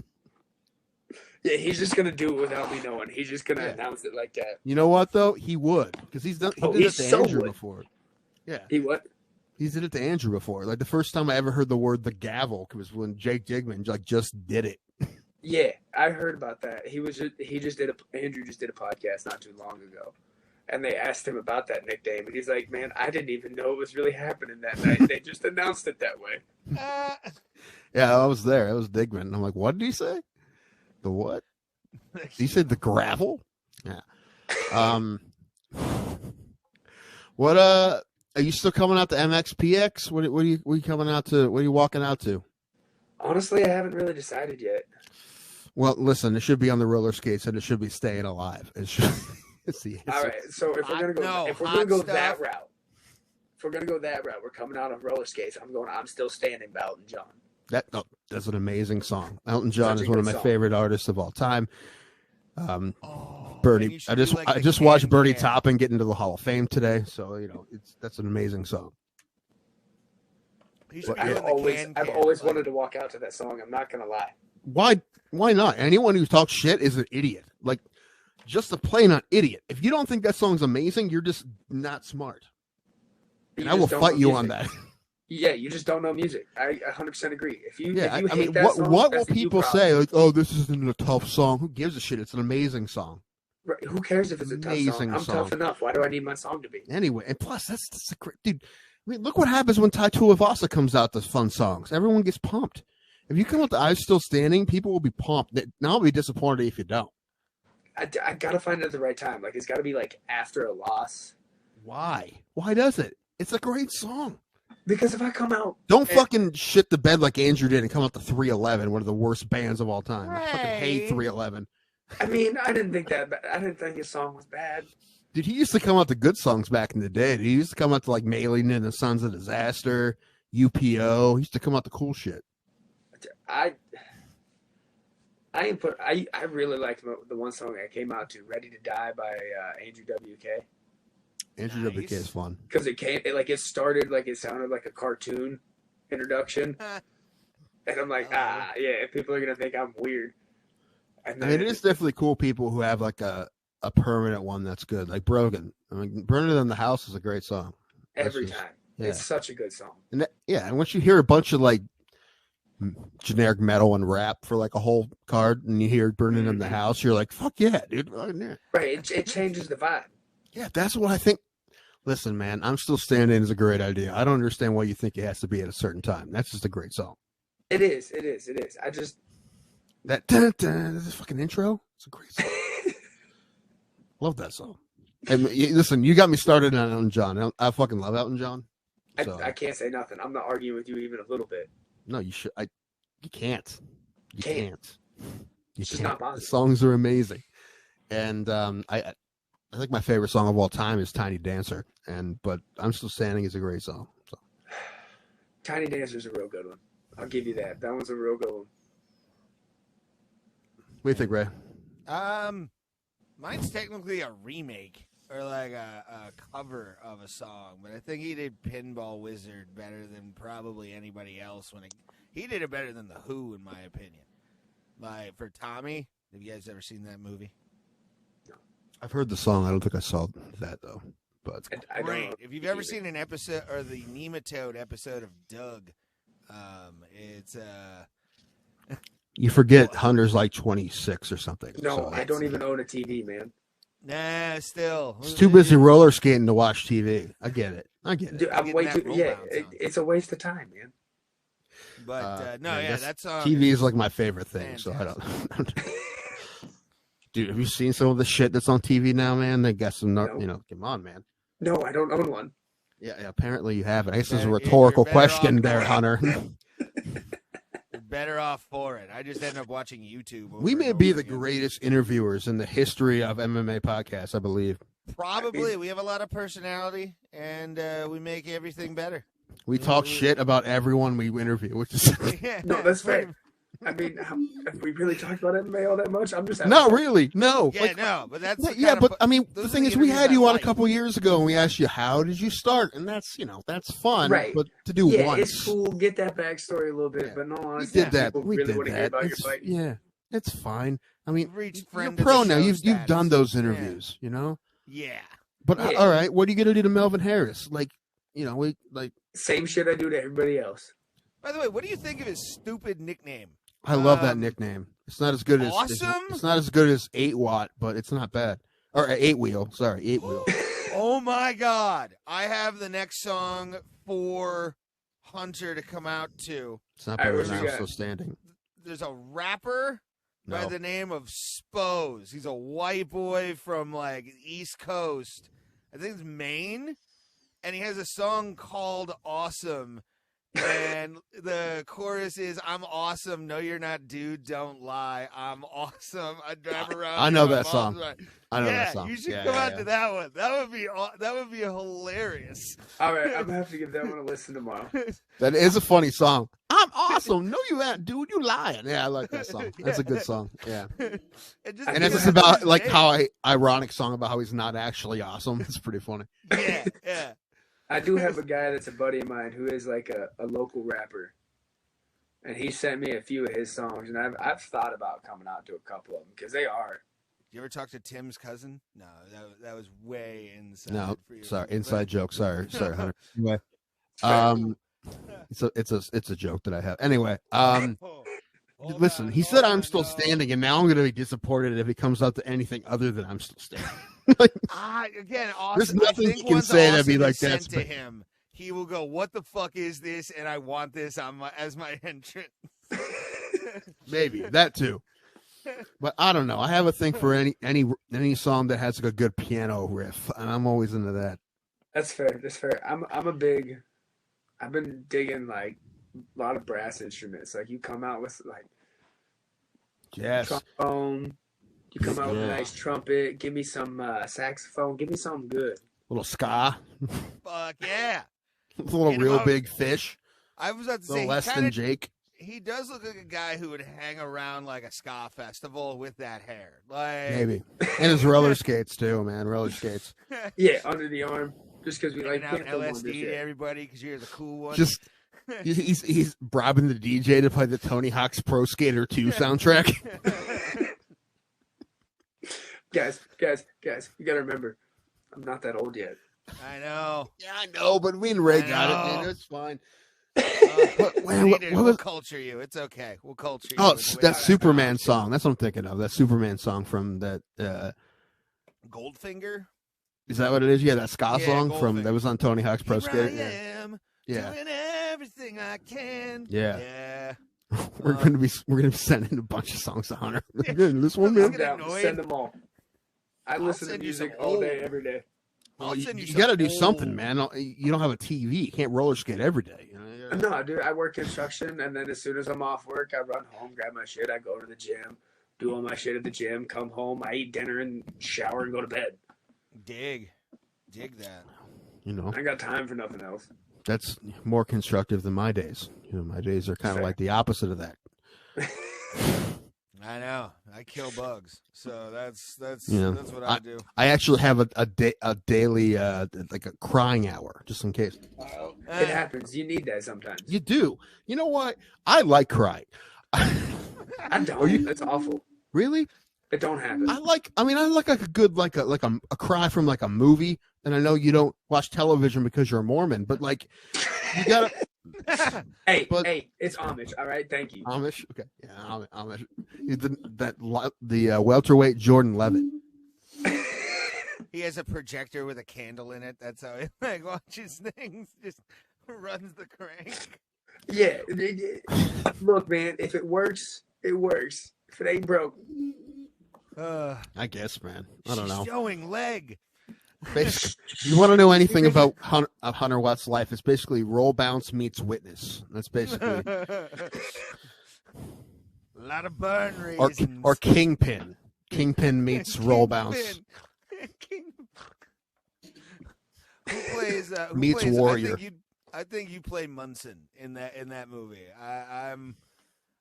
Yeah, he's just gonna do it without me knowing. He's just gonna announce it like that. You know what though? He would, because he did it to Andrew before. Yeah. He what? He did it to Andrew before. Like the first time I ever heard the word "the gavel" was when Jake Digman just did it. Yeah, I heard about that. Andrew just did a podcast not too long ago, and they asked him about that nickname, and he's like, "Man, I didn't even know it was really happening that night. They just announced it that way." Yeah, I was there. It was Digman. I'm like, what did he say? The what? He said the gravel? Yeah. What are you still coming out to MXPX? What are you coming out to? What are you walking out to? Honestly, I haven't really decided yet. Well, listen, it should be on the roller skates and it should be staying alive. It's the answer. All right, so if we're gonna go that route, we're coming out on roller skates. I'm still standing by Elton John. That's an amazing song. Elton John is one of my favorite artists of all time. Bernie, I just watched Bernie Taupin get into the Hall of Fame today, so that's an amazing song. I've always wanted to walk out to that song. I'm not gonna lie. Why not? Anyone who talks shit is an idiot. Like, just a plain on idiot. If you don't think that song's amazing, you're just not smart. And I will fight you on that. Yeah, you just don't know music. I 100% agree. If you I mean, what will people say? Like, oh, this isn't a tough song. Who gives a shit? It's an amazing song. Right. Who cares if it's a tough song? Amazing I'm song. tough enough. Why do I need my song to be? Anyway, and plus that's a great dude. I mean, look what happens when Tai Tuivasa comes out with fun songs. Everyone gets pumped. If you come with the Eyes Still Standing, people will be pumped. Now I'll be disappointed if you don't. I gotta find it at the right time. Like, it's gotta be like after a loss. Why? Why does it? It's a great song. Because if I come out, Don't fucking shit the bed like Andrew did and come out to 311, one of the worst bands of all time. I fucking hate Right. 311. I mean, I didn't think I didn't think his song was bad. Dude, he used to come out to good songs back in the day. Dude. He used to come out to like Mailing and the Sons of Disaster, UPO. He used to come out to cool shit. I really liked the one song I came out to, "Ready to Die" by Andrew WK. Andrew Nice. WK is fun. Because it started like it sounded like a cartoon introduction, and I'm like, yeah, people are gonna think I'm weird. And I mean, it is definitely cool people who have like a permanent one that's good, like Brogan. I mean, Burning Down the House is a great song. every That's just- time. yeah. It's such a good song. And and once you hear a bunch of like generic metal and rap for like a whole card, and you hear Burning in the House, you're like, fuck yeah, dude. Yeah. Right, it changes the vibe. Yeah, that's what I think. Listen, man, I'm Still Standing is a great idea. I don't understand why you think it has to be at a certain time. That's just a great song. It is. I just That dun, dun, this fucking intro, it's a great song. Love that song. And listen, you got me started on Elton John. I fucking love Elton John. So, I can't say nothing. I'm not arguing with you even a little bit. no, you should. You can't. You Can't. can't. You It's just can't. not possible. The songs are amazing, and I think my favorite song of all time is Tiny Dancer, but I'm Still Standing is a great song. So. Tiny Dancer's a real good one. I'll give you that. That one's a real good one. What do you think, Ray? Mine's technically a remake or like a cover of a song, but I think he did Pinball Wizard better than probably anybody else. He did it better than the Who, in my opinion. For Tommy, have you guys ever seen that movie? I've heard the song. I don't think I saw that though. But I don't Great. know. If you've ever seen an episode or the Nematode episode of Doug, it's you forget Hunter's like 26 or something. No, so I don't even own a TV, man. nah. Still, It's too busy roller skating to watch TV. I get it. Dude, I'm getting way that too. roll Yeah, bounce on. it's a waste of time, man. But no, man, yeah, that's TV is like my favorite thing. So I don't. Dude, have you seen some of the shit that's on TV now, man? They got some, No. come on, man. No, I don't own one. Yeah, apparently you have it. I guess this is a You're rhetorical better question off there, not. Hunter. You're better off for it. I just end up watching YouTube. We over may and be over the again. greatest interviewers in the history of MMA podcasts, I believe. Probably. We have a lot of personality, and we make everything better. We talk shit about everyone we interview, which is Yeah, No, that's fair. I mean, have we really talked about MMA all that much? I'm just not really. No. Yeah, Like, no, but that's the yeah, kind but of, I mean, those the are thing the is, we interviews had I you on a like. couple years ago, and we asked you, how did you start? And that's fun, Right. but to do Yeah, once. it's cool. Get that backstory a little bit, Yeah. but no, We honestly, did that. people We really did want to hear that. about your It's, fight. yeah, it's fine. I mean, You've reached you're friend of pro the now. show You've done status. those Yeah. interviews, you know. Yeah. But Yeah. all right, what are you gonna do to Melvin Harris? Like, we like. Same shit I do to everybody else. By the way, what do you think of his stupid nickname? I love that Um, nickname. It's not as good as Awesome? It's not as good as 8 Watt, but it's not bad. Or 8 Wheel. Sorry, 8 Wheel. Oh my God! I have the next song for Hunter to come out to. It's not All right, better what than you I'm got? Still Standing. There's a rapper by No. the name of Spose. He's a white boy from like East Coast. I think it's Maine, and he has a song called "Awesome." And the chorus is, "I'm awesome. No, you're not, dude. Don't lie. I'm awesome. I drive around." I know in my that song. mom's ride." I know yeah, that song. you should Yeah, come yeah, out yeah. to that one. That would be hilarious. All right, I'm gonna have to give that one a listen tomorrow. That is a funny song. I'm awesome. No, you ain't, dude. You lying. Yeah, I like that song. That's a good song. Yeah. And And it's just about like how ironic song about how he's not actually awesome. It's pretty funny. yeah. I do have a guy that's a buddy of mine who is like a local rapper, and he sent me a few of his songs, and I've thought about coming out to a couple of them because they are. You ever talk to Tim's cousin? No, that was way inside. No, for you. sorry, But- inside joke. Sorry, Hunter. Anyway, Sorry. it's a joke that I have. Anyway, Oh, Listen, he said I'm still standing, and now I'm going to be disappointed if he comes up to anything other than I'm still standing. Again, Austin, there's nothing I think you can say that'd be like sent that's to him. He will go, "What the fuck is this?" And I want this on as my entrance. Maybe that too, but I don't know. I have a thing for any song that has like a good piano riff, and I'm always into that. That's fair. That's fair. I've been digging like a lot of brass instruments. Like you come out with like trombone. You come out with a nice trumpet. Give me some saxophone. Give me something good. A little ska. Fuck yeah. A little real big fish. I was about to say less than Jake. He does look like a guy who would hang around like a ska festival with that hair. Like maybe. And his roller skates too, man. Roller skates. Yeah, under the arm. Just because we like LSD to everybody because you're the cool one. Just he's bribing the DJ to play the Tony Hawk's Pro Skater 2 soundtrack. Guys, you gotta remember, I'm not that old yet. I know. Yeah, I know, but me and Ray got it, man. It's fine. We'll culture you. It's okay. We'll culture you. Oh, that Superman song. That's what I'm thinking of. That Superman song from that. Goldfinger? Is that what it is? Yeah, that ska song Goldfinger. that was on Tony Hawk's Pro Skater. Yeah. Doing everything I can. Yeah. We're gonna be sending a bunch of songs to Hunter. This one, man. Send them all. I listen to music all day, every day. Well, you got to do something, man. You don't have a TV. You can't roller skate every day. You know? No, dude. I work construction, and then as soon as I'm off work, I run home, grab my shit, I go to the gym, do all my shit at the gym, come home, I eat dinner and shower and go to bed. Dig that. You know, I got time for nothing else. That's more constructive than my days. You know, my days are kind of like the opposite of that. I know. I kill bugs, so that's what I do. I actually have a daily like a crying hour, just in case. It happens. You need that sometimes. You do. You know what? I like crying. I don't. That's awful. Really? It don't happen. I like a good like a cry from like a movie. And I know you don't watch television because you're a Mormon, but like you gotta. Hey, it's Amish. All right, thank you. Amish, okay, yeah, Amish. The welterweight Jordan Levitt. He has a projector with a candle in it. That's how he like watches things. Just runs the crank. Yeah, look, man. If it works, it works. If it ain't broke, I guess, man. I don't know. Showing leg. Basically, you want to know anything about Hunter Watt's life? It's basically Roll Bounce meets Witness. That's basically a lot of burn reasons. Or Kingpin. Kingpin meets Roll Bounce. Who plays meets Warrior? I think you play Munson in that movie.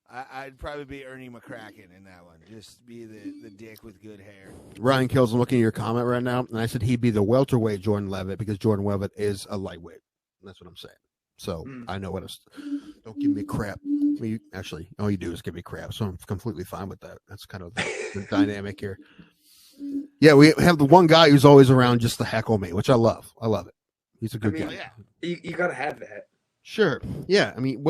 I'd probably be Ernie McCracken in that one. Just be the dick with good hair. Ryan Kills, I'm looking at your comment right now, and I said he'd be the welterweight Jordan Levitt because Jordan Levitt is a lightweight. That's what I'm saying. So I know don't give me crap. Actually, all you do is give me crap. So I'm completely fine with that. That's kind of the dynamic here. Yeah, we have the one guy who's always around just to heckle me, which I love. I love it. He's a good guy. Yeah. You got to have that. Sure. Yeah. I mean,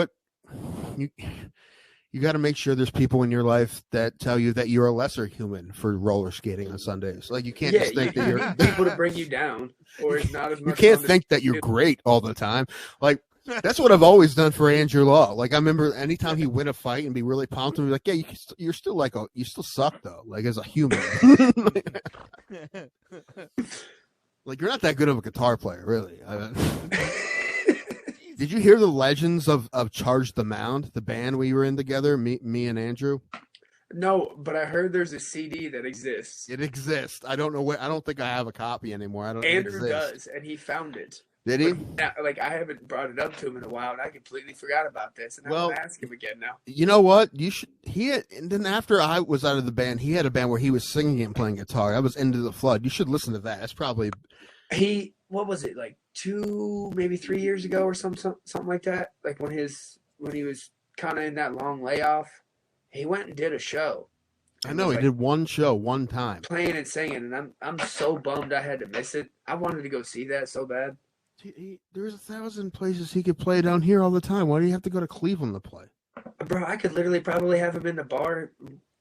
you got to make sure there's people in your life that tell you that you're a lesser human for roller skating on Sundays. Like you can't just think that you're people to bring you down, or it's not as much. You can't think that you're great all the time. Like that's what I've always done for Andrew Law. Like I remember anytime he'd win a fight and be really pumped and be like, "Yeah, you're still you still suck though. Like as a human, like you're not that good of a guitar player, really." Did you hear the legends of Charge the Mound, the band we were in together, me and Andrew? No, but I heard there's a CD that exists. It exists. I don't know I don't think I have a copy anymore. Andrew does, and he found it. Did he? Like I haven't brought it up to him in a while, and I completely forgot about this. And I'm gonna ask him again now. You know what? You should. And then after I was out of the band, he had a band where he was singing and playing guitar. That was Into the Flood. You should listen to that. It's probably. What was it, like 2, maybe 3 years ago or something like that? Like when he was kind of in that long layoff, he went and did a show. I know he did one show one time, playing and singing, and I'm so bummed I had to miss it. I wanted to go see that so bad. There's 1,000 places he could play down here all the time. Why do you have to go to Cleveland to play? Bro, I could literally probably have him in the bar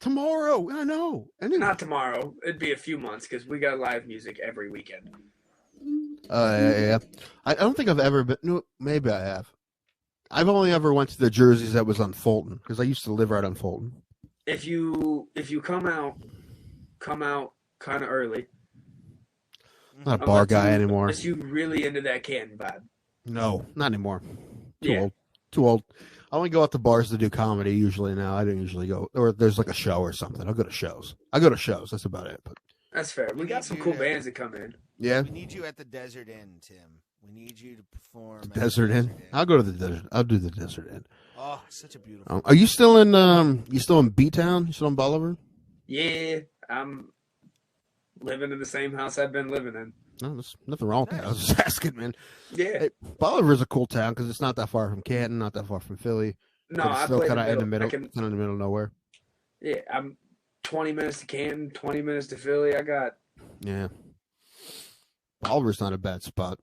tomorrow. I know. Not tomorrow. It'd be a few months because we got live music every weekend. Yeah. I don't think I've ever been. No, maybe I have. I've only ever went to the Jerseys that was on Fulton because I used to live right on Fulton. If you come out kind of early. Not a bar guy anymore. Unless you really into that Canton vibe. No, not anymore. Too old. I only go out to bars to do comedy usually now. I don't usually go, or there's like a show or something. I'll go to shows. That's about it. But that's fair. We got some cool bands that come in. Yeah. We need you at the Desert Inn, Tim. We need you to perform. The Desert Inn. I'll go to the desert. I'll do the Desert Inn. Oh, such a beautiful. Are you still in? You still in B-Town? You still in Bolivar? Yeah, I'm living in the same house I've been living in. No, there's nothing wrong with that. I was just asking, man. Yeah. Hey, Bolivar's a cool town because it's not that far from Canton, not that far from Philly. No, it's still kind of in the middle. Kind of in the middle of nowhere. Yeah, I'm 20 minutes to Canton, 20 minutes to Philly. Yeah. Bolivar's not a bad spot.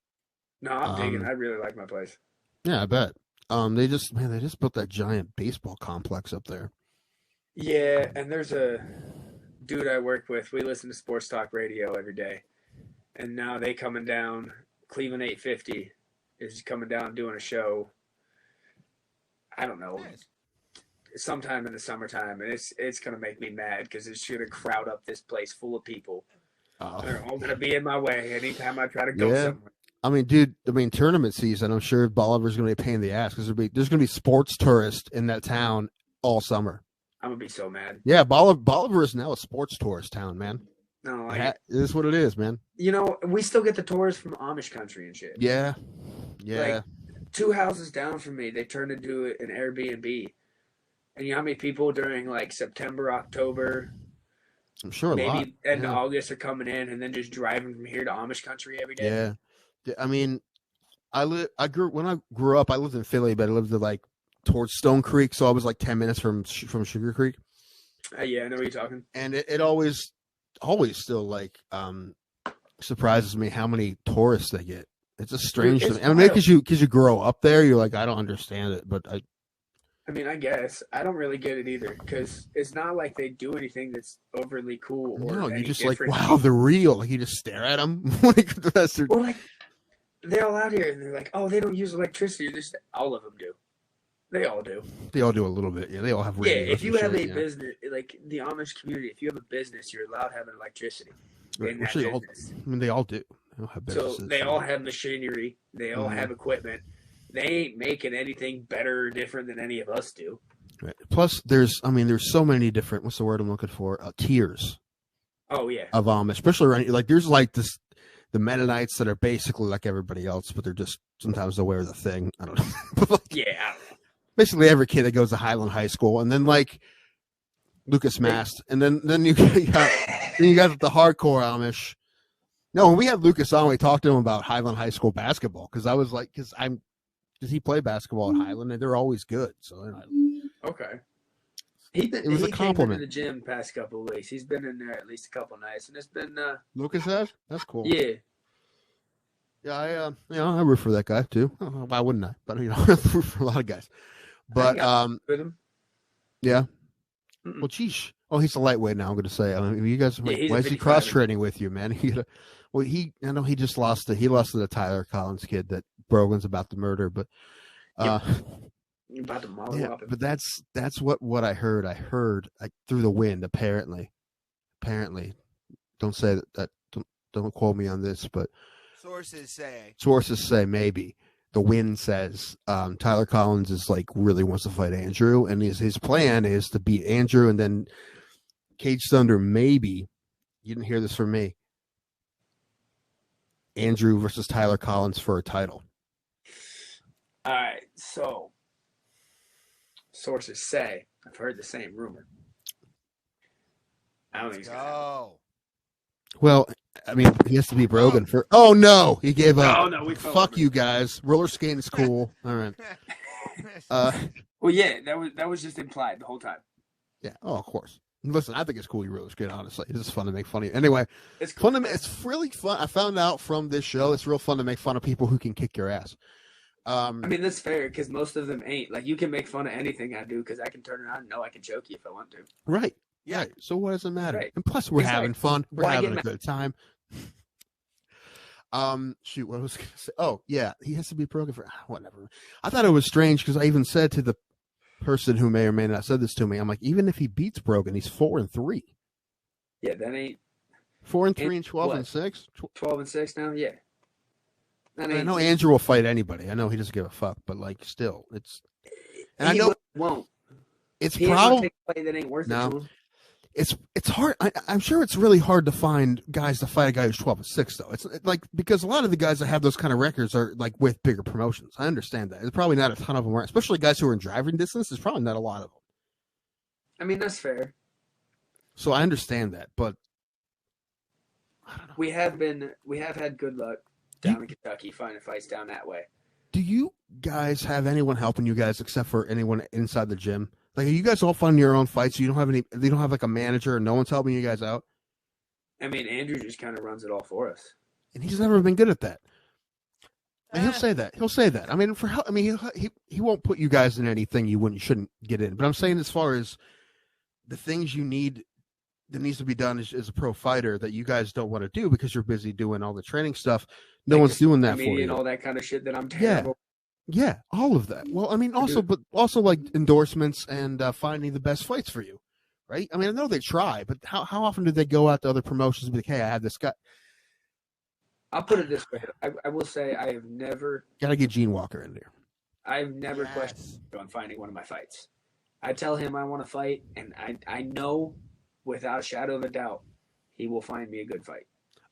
No, I'm digging. I really like my place. Yeah, I bet. They just built that giant baseball complex up there. Yeah, and there's a dude I work with. We listen to sports talk radio every day. And now they coming down, Cleveland 850 is coming down doing a show. I don't know, sometime in the summertime, and it's gonna make me mad because it's gonna crowd up this place full of people. They're all gonna be in my way anytime I try to go somewhere. I mean, dude. Tournament season. I'm sure Bolivar's gonna be a pain in the ass because there's gonna be sports tourists in that town all summer. I'm gonna be so mad. Yeah, Bolivar is now a sports tourist town, man. No, it is what it is, man. You know, we still get the tours from Amish country and shit. Yeah. Like, 2 houses down from me, they turned into an Airbnb. And you know how many people during like September, October, I'm sure a lot. Maybe end of August are coming in and then just driving from here to Amish country every day. Yeah. I mean, when I grew up, I lived in Philly, but I lived towards Stone Creek, so I was like 10 minutes from Sugar Creek. Yeah, I know what you're talking. And it always still surprises me how many tourists they get. It's a strange thing. I mean, because you grow up there, you're like, I don't understand it, but I mean, I guess I don't really get it either because it's not like they do anything that's overly cool. No, you just like, wow, they're real. Like you just stare at them. Or like they're all out here and they're like, oh, they don't use electricity. All of them do. They all do. They all do a little bit. Yeah, they all have. Yeah, if you have a business, like the Amish community, if you have a business, you're allowed having electricity in that business. They all do. They all have businesses. So they all have machinery. They all have equipment. They ain't making anything better or different than any of us do. Right. Plus, there's so many different. What's the word I'm looking for? Tiers. Oh yeah. Of Amish, especially around there's the Mennonites that are basically like everybody else, but they're just sometimes they wear the thing. I don't know. I don't know. Basically, every kid that goes to Highland High School, and then like Lucas Mast, and then you got the hardcore Amish. No, when we had Lucas on, we talked to him about Highland High School basketball because I was like, because he played basketball at Highland and they're always good. So okay, it was a compliment. Came into the gym past couple of weeks. He's been in there at least a couple nights, and it's been Lucas has. That's cool. Yeah. Yeah, I root for that guy too. Why wouldn't I? But I root for a lot of guys. But with him. Yeah. Mm-mm. Well, geez. Oh, he's a lightweight now. I'm going to say. I mean, you guys. Why is he cross training with you, man? I know he just lost to the Tyler Collins kid that Brogan's about to murder, but about to molly but that's what I heard. I heard through the wind. Apparently, don't say that. Don't quote me on this, but sources say maybe. The wind says Tyler Collins is really wants to fight Andrew, and his plan is to beat Andrew, and then Cage Thunder maybe. You didn't hear this from me. Andrew versus Tyler Collins for a title. All right, so sources say I've heard the same rumor. I don't think so. Well, I mean, he has to be Brogan for. Oh no, he gave up. Oh no, fuck you guys. Roller skating is cool. All right. Well, yeah, that was just implied the whole time. Yeah. Oh, of course. Listen, I think it's cool you roller skate. Honestly, it's just fun to make fun of you. Anyway, it's cool. It's really fun. I found out from this show, it's real fun to make fun of people who can kick your ass. I mean, that's fair because most of them ain't. Like, you can make fun of anything I do because I can turn around and know I can choke you if I want to. Right. Yeah. Right. So what does it matter? Right. And plus, we're Exactly. having fun. We're Why having get a good time. Shoot, what was I going to say? Oh, yeah, he has to be broken for whatever. I thought it was strange because I even said to the person who may or may not said this to me, I'm like, even if he beats Brogan, he's 4-3. Yeah, that ain't 4-3 and 12 what? and 6. 12-6 now. Yeah. That I ain't, know Andrew will fight anybody. I know he doesn't give a fuck, but like, still, it's. And I know won't. it's He ain't probably gonna take a fight that ain't worth it to him. it's hard. I'm sure it's really hard to find guys to fight a guy who's 12-6 though. It's like because a lot of the guys that have those kind of records are like with bigger promotions. I understand that. There's probably not a ton of them, especially guys who are in driving distance. There's probably not a lot of them. I mean, that's fair. So I understand that, but I don't know. We have had good luck down in Kentucky finding fights down that way. Do you guys have anyone helping you guys except for anyone inside the gym? Like, are you guys all finding your own fights? You don't have any. They don't have like a manager, and no one's helping you guys out. I mean, Andrew just kind of runs it all for us, and he's never been good at that. And he'll say that. He'll say that. I mean, he won't put you guys in anything you shouldn't get in. But I'm saying as far as the things you need that needs to be done as a pro fighter that you guys don't want to do because you're busy doing all the training stuff. No one's doing that for you. And all that kind of shit that I'm terrible. Yeah, all of that. Well, I mean, also like endorsements and finding the best fights for you, right? I mean, I know they try, but how often do they go out to other promotions and be like, hey, I have this guy? I'll put it this way. I will say I have never... Got to get Gene Walker in there. I've never questioned on finding one of my fights. I tell him I want to fight, and I know without a shadow of a doubt he will find me a good fight.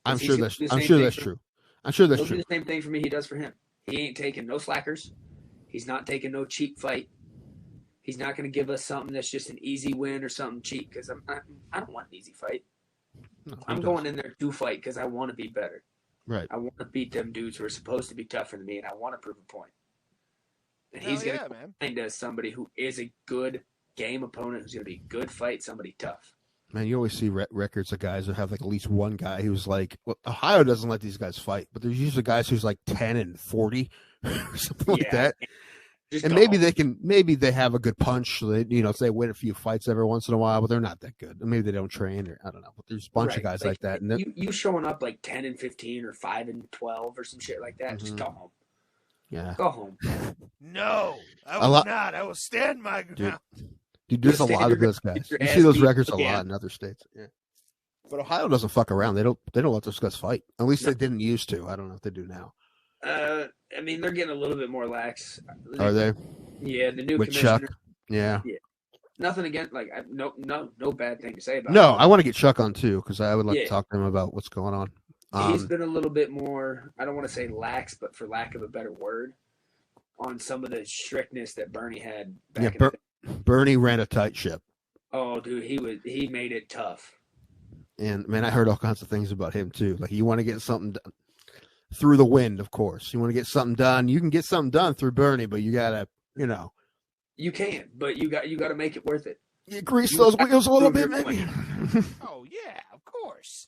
I'm sure that's true. I'm sure that's true. He'll do the same thing for me he does for him. He ain't taking no slackers. He's not taking no cheap fight. He's not going to give us something that's just an easy win or something cheap because I don't want an easy fight. No, I'm going in there to fight because I want to be better. Right. I want to beat them dudes who are supposed to be tougher than me, and I want to prove a point. And he's going to find us somebody who is a good game opponent who's going to be a good fight, somebody tough. Man, you always see records of guys that have like at least one guy who's like, well, Ohio doesn't let these guys fight, but there's usually guys who's like 10-40 or something like that. And maybe they have a good punch. So they, if they win a few fights every once in a while, but they're not that good. Maybe they don't train or I don't know. But there's a bunch of guys like that. And you showing up like 10-15 or 5-12 or some shit like that, just go home. Yeah. Go home. No, I will not. I will stand my ground. Dude, there's a lot of those guys. You see those records a lot in other states. Yeah. But Ohio doesn't fuck around. They don't let those guys fight. At least they didn't used to. I don't know if they do now. I mean, they're getting a little bit more lax. Are they? Yeah, the new with commissioner. Chuck. Yeah. Nothing against no bad thing to say about him. No, I want to get Chuck on too because I would like to talk to him about what's going on. He's been a little bit more, I don't want to say lax, but for lack of a better word, on some of the strictness that Bernie had back in the day. Bernie ran a tight ship. Oh, dude, he made it tough. And man, I heard all kinds of things about him too. Like you want to get something done through the wind, of course. You want to get something done. You can get something done through Bernie, but you gotta, You can, but you got to make it worth it. You grease those wheels a little bit, maybe. Oh yeah, of course.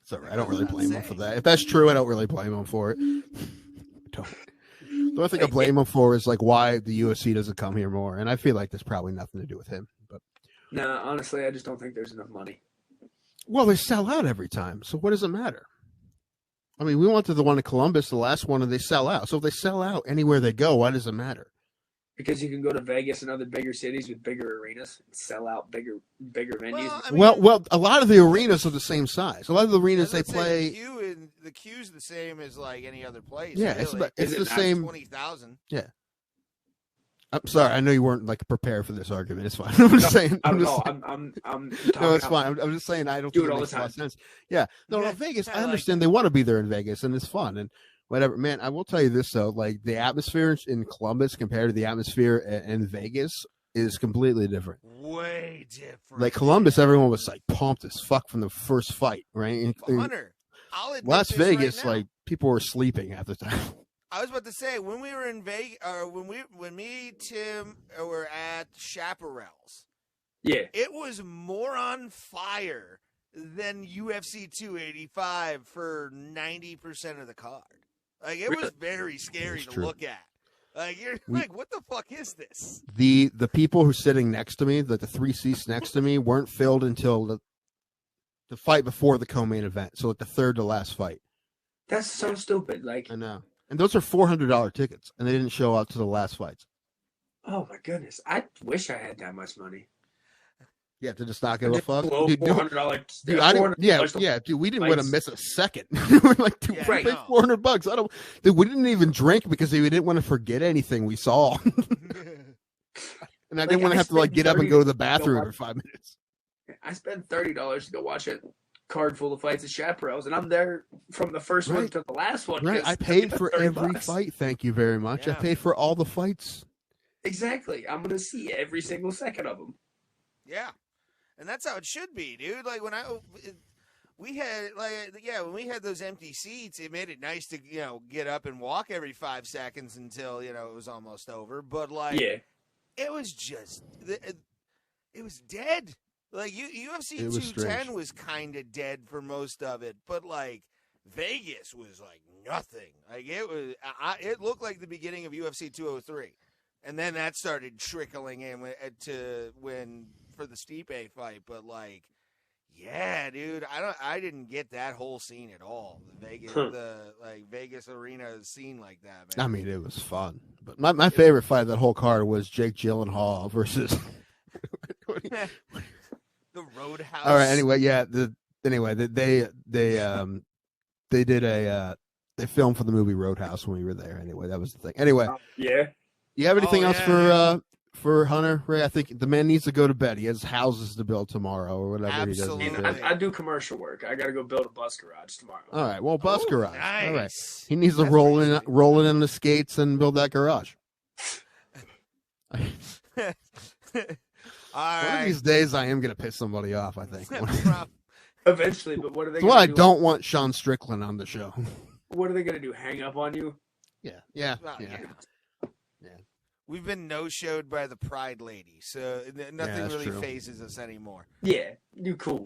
It's all right. I don't really blame him for that. If that's true, I don't really blame him for it. The only thing I blame him for is like why the UFC doesn't come here more, and I feel like there's probably nothing to do with him. But no, honestly, I just don't think there's enough money. Well, they sell out every time, so what does it matter? I mean, we went to the one in Columbus, the last one, and they sell out. So if they sell out anywhere they go, why does it matter? Because you can go to Vegas and other bigger cities with bigger arenas and sell out bigger venues. Well, a lot of the arenas are the same size. A lot of the arenas they play. The queue's the same as like any other place. Yeah, really. it's the same. 20,000. Yeah. I'm sorry. I know you weren't like prepared for this argument. It's fine. I'm just saying. I'm no, it's fine. I'm just saying. I don't do think it all makes the time. Sense. Yeah. No, Vegas. I understand they want to be there in Vegas, and it's fun and whatever. Man, I will tell you this though: like the atmosphere in Columbus compared to the atmosphere in Vegas is completely different. Way different. Like Columbus, everyone was like pumped as fuck from the first fight, right? Hunter, Las Vegas, like people were sleeping half the time. I was about to say when we were in Vegas, when me, Tim were at Chaparral's, it was more on fire than UFC 285 for 90% of the card. Like it was very scary to look at. Like you're like, what the fuck is this? The people who are sitting next to me, the 3 seats next to me, weren't filled until the fight before the co-main event. So like the third to last fight. That's so stupid. Like, I know. And those are $400 tickets, and they didn't show up to the last fights. Oh my goodness! I wish I had that much money. Yeah, to just not give a fuck. Dude, $400. Dude, I didn't. Yeah, dude. We didn't want to miss a second. We're like, dude, we paid $400. I don't. Dude, we didn't even drink because we didn't want to forget anything we saw. And I didn't want to have to get up and go to the bathroom every 5 minutes. I spent $30 to go watch a card full of fights at Chaparral's, and I'm there from the first one to the last one. Right, I paid for every fight. Thank you very much. Yeah. I paid for all the fights. Exactly. I'm gonna see every single second of them. Yeah, and that's how it should be, dude. Like when we had when we had those empty seats, it made it nice to get up and walk every 5 seconds until it was almost over. But it was just it was dead. Like UFC 210 was kind of dead for most of it, but like Vegas was like nothing. Like it was, it looked like the beginning of UFC 203, and then that started trickling in for the Stipe fight. But like, yeah, dude, I didn't get that whole scene at all. The Vegas arena scene like that, man. I mean, it was fun, but my favorite fight of that whole card was Jake Gyllenhaal versus. The Roadhouse. All right. Anyway, yeah. They did they filmed for the movie Roadhouse when we were there. Anyway, that was the thing. Anyway. Yeah. You have anything else for Hunter Ray? I think the man needs to go to bed. He has houses to build tomorrow or whatever. Absolutely. He does. I do commercial work. I got to go build a bus garage tomorrow. All right. Well, bus garage. Nice. All right. He needs to roll in the skates and build that garage. One of these days, I am going to piss somebody off, I think. Eventually, but what are they going to do? I don't want Sean Strickland on the show. What are they going to do, hang up on you? Yeah. We've been no-showed by the Pride Lady, so nothing really phases us anymore. Yeah, you cool.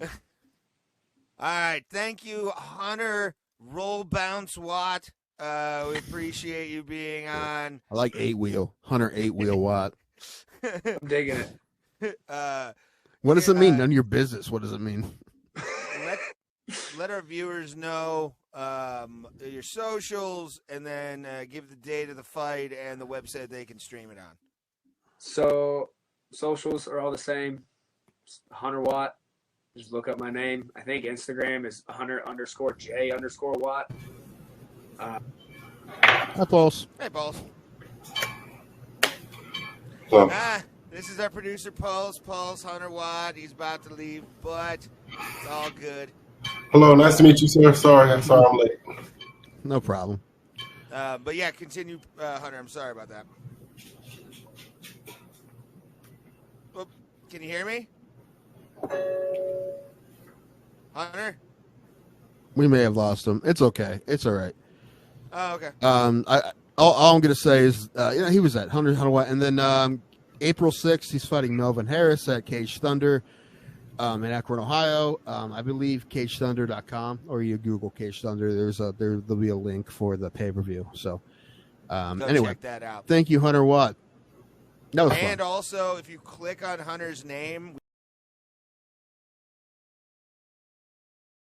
All right, thank you, Hunter Roll Bounce Watt. We appreciate you being on. I like 8-wheel. Hunter 8-wheel Watt. I'm digging it. What does it mean? None of your business. What does it mean? Let our viewers know your socials, and then give the date of the fight and the website they can stream it on. So socials are all the same. Hunter Watt. Just look up my name. I think Instagram is Hunter_J_Watt. Hi, Pauls. Hey, Pauls. This is our producer, Pauls Hunter Watt. He's about to leave, but it's all good. Hello, nice to meet you, sir. Sorry I'm late. No problem. But yeah, continue, Hunter. I'm sorry about that. Oh, can you hear me? Hunter? We may have lost him. It's okay. It's all right. Oh, okay. All I'm going to say is, he was at Hunter Watt, and then April 6th, he's fighting Melvin Harris at Cage Thunder in Akron, Ohio. I believe CageThunder.com, or you Google Cage Thunder. There'll be a link for the pay-per-view. So anyway, check that out. Thank you, Hunter Watt. That was fun. And also, if you click on Hunter's name,